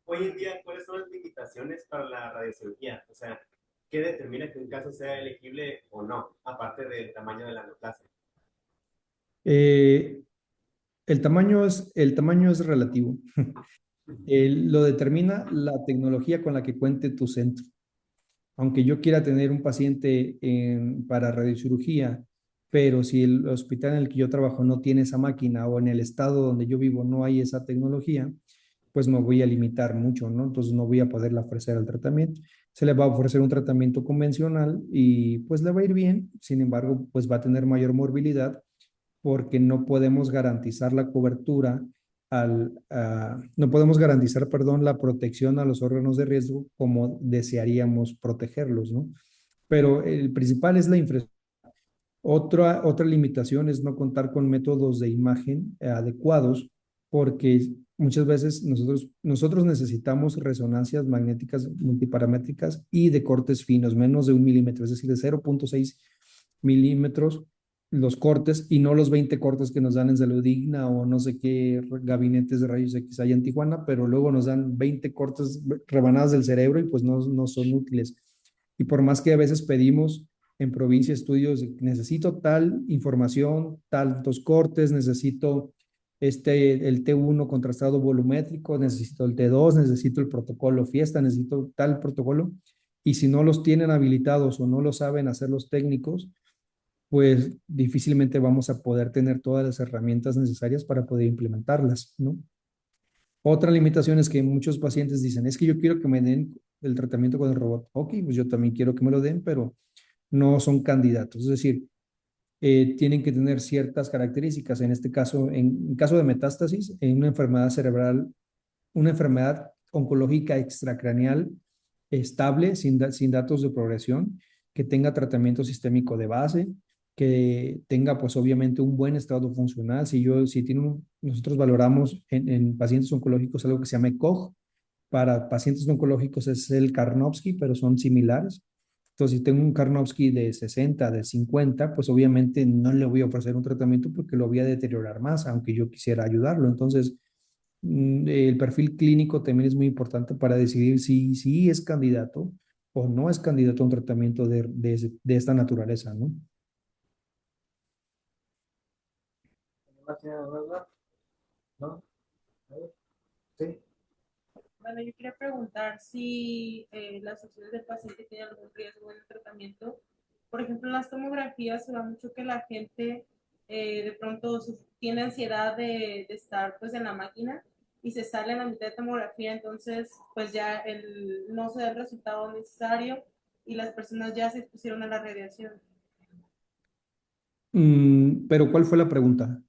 Hoy en día, ¿cuáles son las limitaciones para la radiocirugía? O sea, ¿qué determina que un caso sea elegible o no, aparte del tamaño de la neoplasia? Eh, el tamaño es relativo. Lo determina la tecnología con la que cuente tu centro. Aunque yo quiera tener un paciente para radiocirugía, pero si el hospital en el que yo trabajo no tiene esa máquina o en el estado donde yo vivo no hay esa tecnología, pues me voy a limitar mucho, ¿no? Entonces no voy a poderle ofrecer el tratamiento. Se le va a ofrecer un tratamiento convencional y pues le va a ir bien, sin embargo, pues va a tener mayor morbilidad porque no podemos garantizar la cobertura no podemos garantizar, perdón, la protección a los órganos de riesgo como desearíamos protegerlos, ¿no? Pero el principal es la infraestructura. Otra limitación es no contar con métodos de imagen adecuados, porque muchas veces nosotros necesitamos resonancias magnéticas multiparamétricas y de cortes finos, menos de 1 milímetro, es decir, de 0.6 milímetros los cortes y no los 20 cortes que nos dan en Salud Digna o no sé qué gabinetes de rayos X hay en Tijuana, pero luego nos dan 20 cortes rebanadas del cerebro y pues no son útiles. Y por más que a veces pedimos en provincia estudios, necesito tal información, tantos cortes, necesito el T1 contrastado volumétrico, necesito el T2, necesito el protocolo fiesta, necesito tal protocolo, y si no los tienen habilitados o no lo saben hacer los técnicos, pues difícilmente vamos a poder tener todas las herramientas necesarias para poder implementarlas, ¿no? Otra limitación es que muchos pacientes dicen, es que yo quiero que me den el tratamiento con el robot. Ok, pues yo también quiero que me lo den, pero no son candidatos. Es decir, tienen que tener ciertas características. En este caso, en caso de metástasis, en una enfermedad cerebral, una enfermedad oncológica extracraneal estable, sin datos de progresión, que tenga tratamiento sistémico de base, que tenga pues obviamente un buen estado funcional. Nosotros valoramos en pacientes oncológicos algo que se llama ECOG. Para pacientes oncológicos es el Karnofsky, pero son similares. Entonces, si tengo un Karnofsky de 60, de 50, pues obviamente no le voy a ofrecer un tratamiento porque lo voy a deteriorar más, aunque yo quisiera ayudarlo. Entonces, el perfil clínico también es muy importante para decidir si es candidato o no es candidato a un tratamiento de esta naturaleza, ¿no? ¿No? Sí. Bueno, yo quería preguntar si las opciones del paciente tienen algún riesgo en el tratamiento. Por ejemplo, en las tomografías se da mucho que la gente de pronto tiene ansiedad de estar pues en la máquina y se sale en la mitad de tomografía, entonces pues ya no se da el resultado necesario y las personas ya se expusieron a la radiación. Pero ¿cuál fue la pregunta?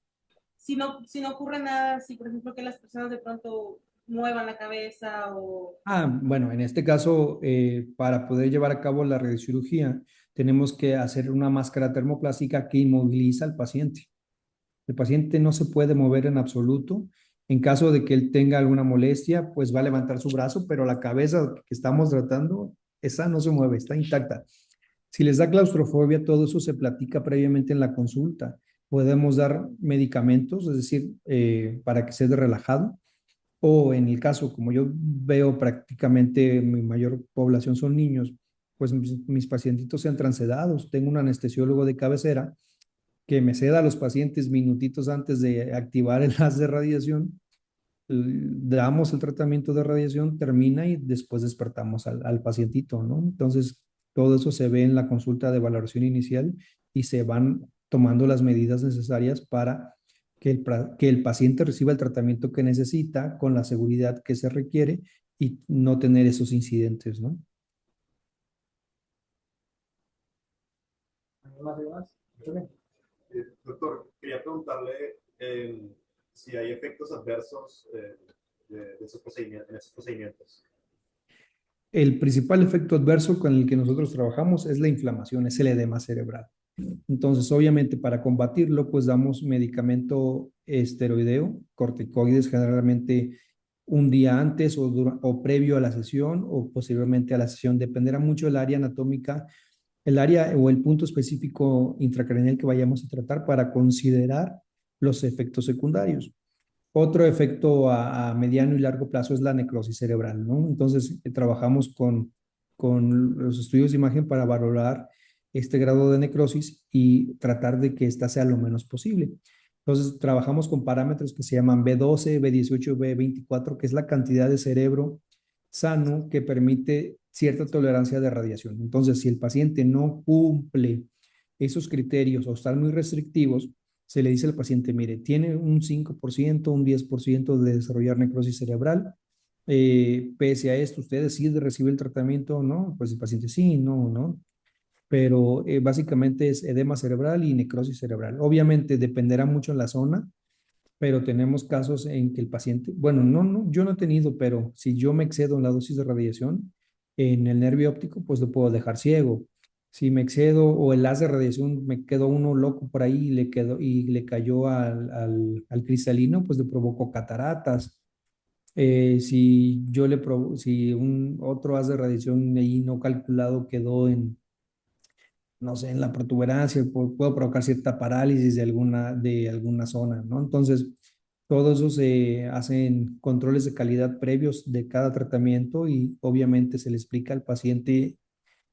Si no ocurre nada, si por ejemplo que las personas de pronto muevan la cabeza o... Bueno, en este caso, para poder llevar a cabo la radiocirugía, tenemos que hacer una máscara termoplástica que inmoviliza al paciente. El paciente no se puede mover en absoluto. En caso de que él tenga alguna molestia, pues va a levantar su brazo, pero la cabeza que estamos tratando, esa no se mueve, está intacta. Si les da claustrofobia, todo eso se platica previamente en la consulta. Podemos dar medicamentos, es decir, para que se dé relajado, o en el caso, como yo veo prácticamente mi mayor población son niños, pues mis pacientitos se entran sedados. Tengo un anestesiólogo de cabecera que me ceda a los pacientes minutitos antes de activar el haz de radiación. Damos el tratamiento de radiación, termina y después despertamos al pacientito, ¿no? Entonces, Todo eso se ve en la consulta de valoración inicial y se van tomando las medidas necesarias para que el paciente reciba el tratamiento que necesita con la seguridad que se requiere y no tener esos incidentes, ¿no? ¿Alguien más? Doctor, quería preguntarle si hay efectos adversos de esos procedimientos, en esos procedimientos. El principal efecto adverso con el que nosotros trabajamos es la inflamación, es el edema cerebral. Entonces, obviamente, para combatirlo, pues damos medicamento esteroideo, corticoides, generalmente un día antes o previo a la sesión o posteriormente a la sesión. Dependerá mucho del área anatómica, el área o el punto específico intracraneal que vayamos a tratar para considerar los efectos secundarios. Otro efecto a mediano y largo plazo es la necrosis cerebral, ¿no? Entonces, trabajamos con los estudios de imagen para valorar este grado de necrosis y tratar de que ésta sea lo menos posible. Entonces, trabajamos con parámetros que se llaman B12, B18, B24, que es la cantidad de cerebro sano que permite cierta tolerancia de radiación. Entonces, si el paciente no cumple esos criterios o están muy restrictivos, se le dice al paciente, mire, tiene un 5%, un 10% de desarrollar necrosis cerebral. Pese a esto, ¿usted decide recibir el tratamiento o no? Pues el paciente sí, no, no. Pero básicamente es edema cerebral y necrosis cerebral. Obviamente dependerá mucho en la zona, pero tenemos casos en que el paciente, bueno, no, yo no he tenido, pero si yo me excedo en la dosis de radiación en el nervio óptico, pues lo puedo dejar ciego. Si me excedo o el haz de radiación me quedó uno loco por ahí y le cayó al cristalino, pues le provocó cataratas. Si un otro haz de radiación ahí no calculado quedó en, no sé, en la protuberancia, puedo provocar cierta parálisis de alguna zona, ¿no? Entonces, todo eso se hacen controles de calidad previos de cada tratamiento y obviamente se le explica al paciente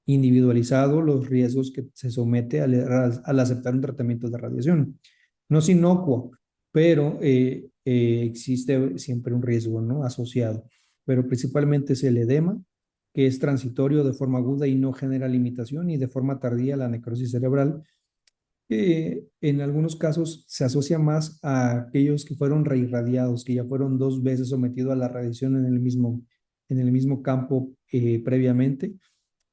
individualizado los riesgos que se somete al aceptar un tratamiento de radiación. No es inocuo, pero existe siempre un riesgo, ¿no? Asociado. Pero principalmente es el edema, que es transitorio de forma aguda y no genera limitación, y de forma tardía la necrosis cerebral, que en algunos casos se asocia más a aquellos que fueron reirradiados, que ya fueron 2 veces sometidos a la radiación en el mismo campo previamente,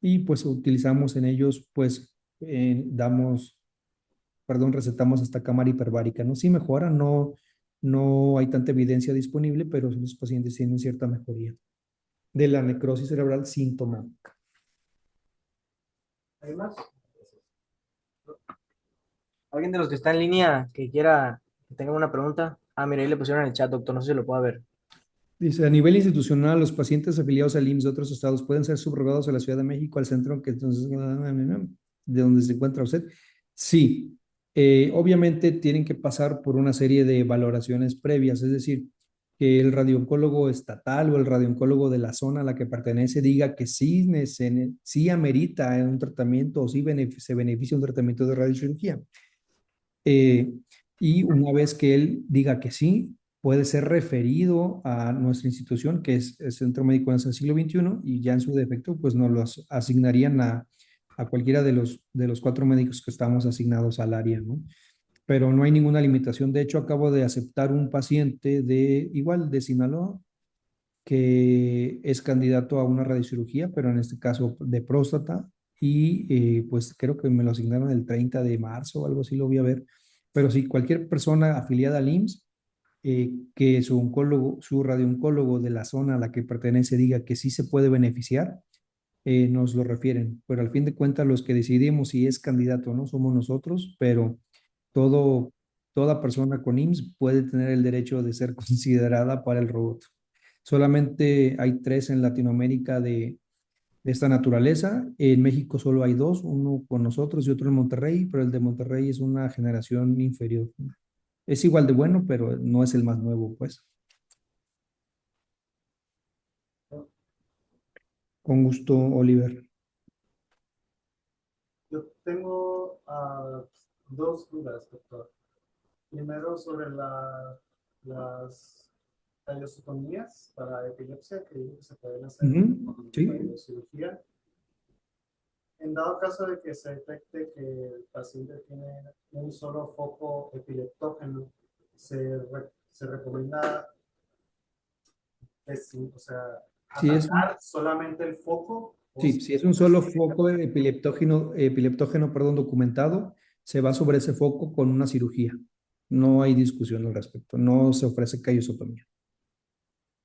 y pues utilizamos en ellos, pues recetamos esta cámara hiperbárica, ¿no? Sí mejora, no hay tanta evidencia disponible, pero los pacientes tienen cierta mejoría de la necrosis cerebral sintomática. ¿Alguien más? ¿Alguien de los que está en línea que quiera, que tenga una pregunta? Ah, mira, ahí le pusieron en el chat, doctor, no sé si lo puedo ver. Dice, a nivel institucional, los pacientes afiliados al IMSS de otros estados pueden ser subrogados a la Ciudad de México, al centro que entonces, de donde se encuentra usted. Sí, obviamente tienen que pasar por una serie de valoraciones previas, es decir, que el radiooncólogo estatal o el radiooncólogo de la zona a la que pertenece diga que sí amerita un tratamiento o sí se beneficia un tratamiento de radiocirugía. Y una vez que él diga que sí, puede ser referido a nuestra institución, que es el Centro Médico Nacional Siglo XXI, y ya en su defecto, pues nos los asignarían a cualquiera de los 4 médicos que estamos asignados al área, ¿no? Pero no hay ninguna limitación. De hecho, acabo de aceptar un paciente igual de Sinaloa, que es candidato a una radiocirugía, pero en este caso de próstata, y pues creo que me lo asignaron el 30 de marzo o algo así, lo voy a ver. Pero sí, cualquier persona afiliada al IMSS, que su radiooncólogo de la zona a la que pertenece diga que sí se puede beneficiar, nos lo refieren. Pero al fin de cuentas, los que decidimos si es candidato o no somos nosotros, pero todo, toda persona con IMSS puede tener el derecho de ser considerada para el robot. Solamente hay 3 en Latinoamérica de esta naturaleza. En México solo hay 2, uno con nosotros y otro en Monterrey, pero el de Monterrey es una generación inferior. Es igual de bueno, pero no es el más nuevo, pues. Con gusto, Oliver. Yo tengo dos dudas, doctor. Primero, sobre las callosotomías para epilepsia que se pueden hacer con Sí. cirugía. en dado caso de que se detecte que el paciente tiene un solo foco epileptógeno, se recomienda, o sea, Si es, atacar solamente el foco. sí, si es un solo foco epileptógeno, perdón, documentado, se va sobre ese foco con una cirugía. No hay discusión al respecto. No se ofrece callosotomía.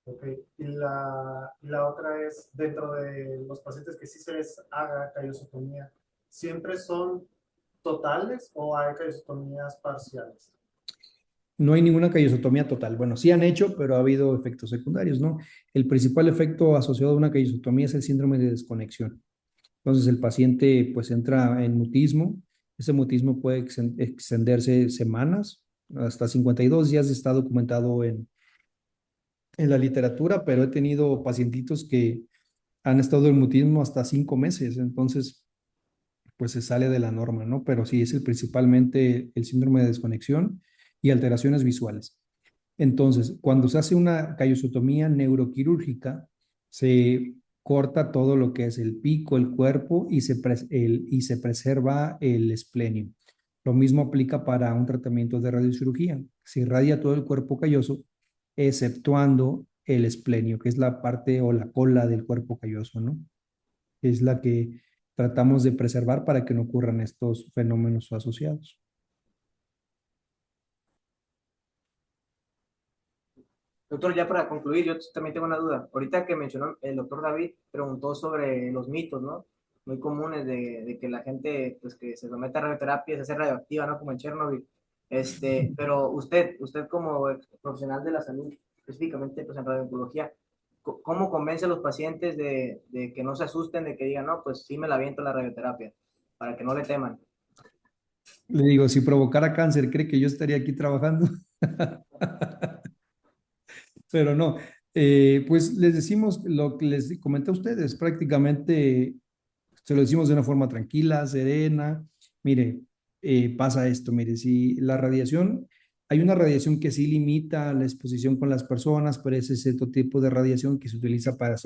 Ok, y la otra es, dentro de los pacientes que sí se les haga callosotomía, ¿siempre son totales o hay callosotomías parciales? No hay ninguna callosotomía total. Bueno, sí han hecho, pero ha habido efectos secundarios, ¿no? El principal efecto asociado a una callosotomía es el síndrome de desconexión. Entonces el paciente pues entra en mutismo. Ese mutismo puede extenderse semanas, hasta 52 días está documentado en la literatura, pero he tenido pacientitos que han estado en mutismo hasta 5 meses. Entonces pues se sale de la norma, ¿no? Pero sí es principalmente el síndrome de desconexión y alteraciones visuales. Entonces, cuando se hace una callosotomía neuroquirúrgica, se corta todo lo que es el pico, el cuerpo y se preserva el esplenio. Lo mismo aplica para un tratamiento de radiocirugía. Se irradia todo el cuerpo calloso, exceptuando el esplenio, que es la parte o la cola del cuerpo calloso, ¿no? Es la que tratamos de preservar para que no ocurran estos fenómenos asociados. Doctor, ya para concluir, yo también tengo una duda. Ahorita que mencionó el doctor David, preguntó sobre los mitos, ¿no? Muy comunes de que la gente, pues, que se somete a radioterapia se hace radioactiva, ¿no? Como en Chernobyl. Pero usted como profesional de la salud, específicamente, pues, en radiooncología, ¿cómo convence a los pacientes de que no se asusten, de que digan, no, pues sí me la aviento la radioterapia, para que no le teman? Le digo, si provocara cáncer, ¿cree que yo estaría aquí trabajando? Pero no, pues les decimos lo que les comenté a ustedes, prácticamente se lo decimos de una forma tranquila, serena. Mire, pasa esto, mire, si la radiación, hay una radiación que sí limita la exposición con las personas, pero ese es cierto tipo de radiación que se utiliza para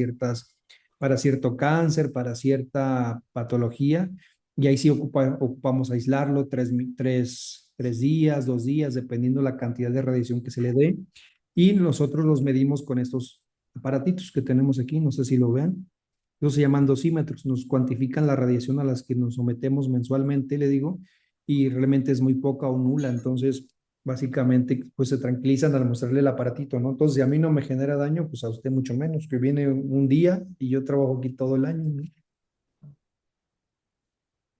cierto cáncer, para cierta patología, y ahí sí ocupamos aislarlo 3 días, 2 días, dependiendo la cantidad de radiación que se le dé, y nosotros los medimos con estos aparatitos que tenemos aquí, no sé si lo vean. Los se llaman dosímetros, nos cuantifican la radiación a las que nos sometemos mensualmente, le digo, y realmente es muy poca o nula. Entonces, básicamente, pues se tranquilizan al mostrarle el aparatito, ¿no? Entonces, si a mí no me genera daño, pues a usted mucho menos, que viene un día y yo trabajo aquí todo el año, ¿no?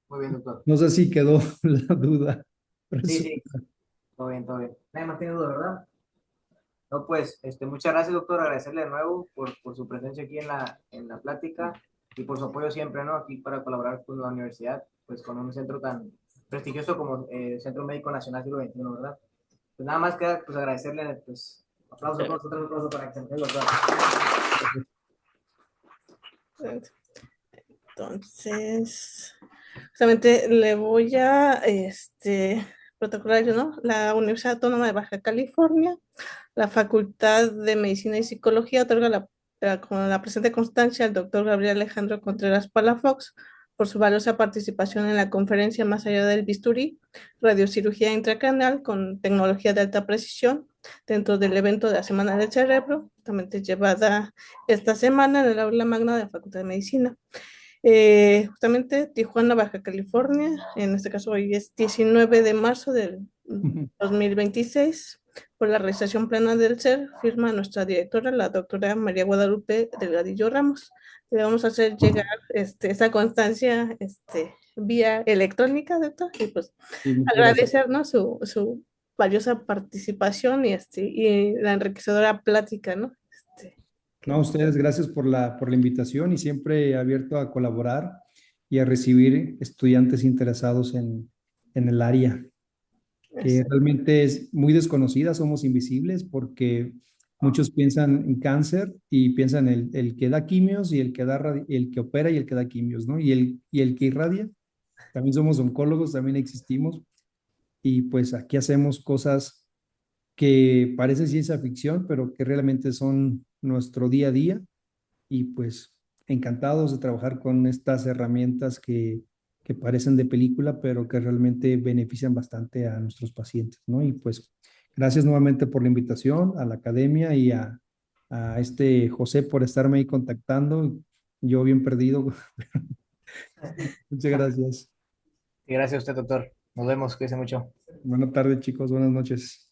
Muy bien, doctor. No sé si quedó la duda. Sí, sí, todo bien, todo bien. Nadie más tiene duda, ¿verdad? No, pues, muchas gracias, doctor. Agradecerle de nuevo por su presencia aquí en la plática y por su apoyo siempre, ¿no? Aquí para colaborar con la universidad, pues con un centro tan prestigioso como el Centro Médico Nacional Siglo XXI, ¿verdad? Pues nada más queda pues agradecerle, pues, aplausos a todos, otro aplauso para que se nos doctor. Entonces, justamente le voy a protocolar, ¿no? La Universidad Autónoma de Baja California, la Facultad de Medicina y Psicología otorga con la presente constancia al doctor Gabriel Alejandro Contreras Palafox por su valiosa participación en la conferencia Más allá del bisturí, radiocirugía intracraneal con tecnología de alta precisión, dentro del evento de la Semana del Cerebro, justamente llevada esta semana en el aula magna de la Facultad de Medicina. Justamente Tijuana, Baja California, en este caso hoy es 19 de marzo del 2026, por la realización plena del SER, firma nuestra directora, la doctora María Guadalupe Delgadillo Ramos. Le vamos a hacer llegar esa constancia vía electrónica, doctor, y pues agradecernos su valiosa participación y la enriquecedora plática, ¿no? No, a ustedes, gracias por la invitación y siempre abierto a colaborar y a recibir estudiantes interesados en el área, que realmente es muy desconocida, somos invisibles porque muchos piensan en cáncer y piensan el que da quimios y el que opera y el que da quimios, ¿no? Y el que irradia. También somos oncólogos, también existimos y pues aquí hacemos cosas que parecen ciencia ficción, pero que realmente son nuestro día a día y pues encantados de trabajar con estas herramientas que parecen de película, pero que realmente benefician bastante a nuestros pacientes, ¿no? Y pues gracias nuevamente por la invitación a la academia y a este José por estarme ahí contactando. Yo bien perdido. Muchas gracias. Y gracias a usted, doctor. Nos vemos, cuídense mucho. Buenas tardes, chicos. Buenas noches.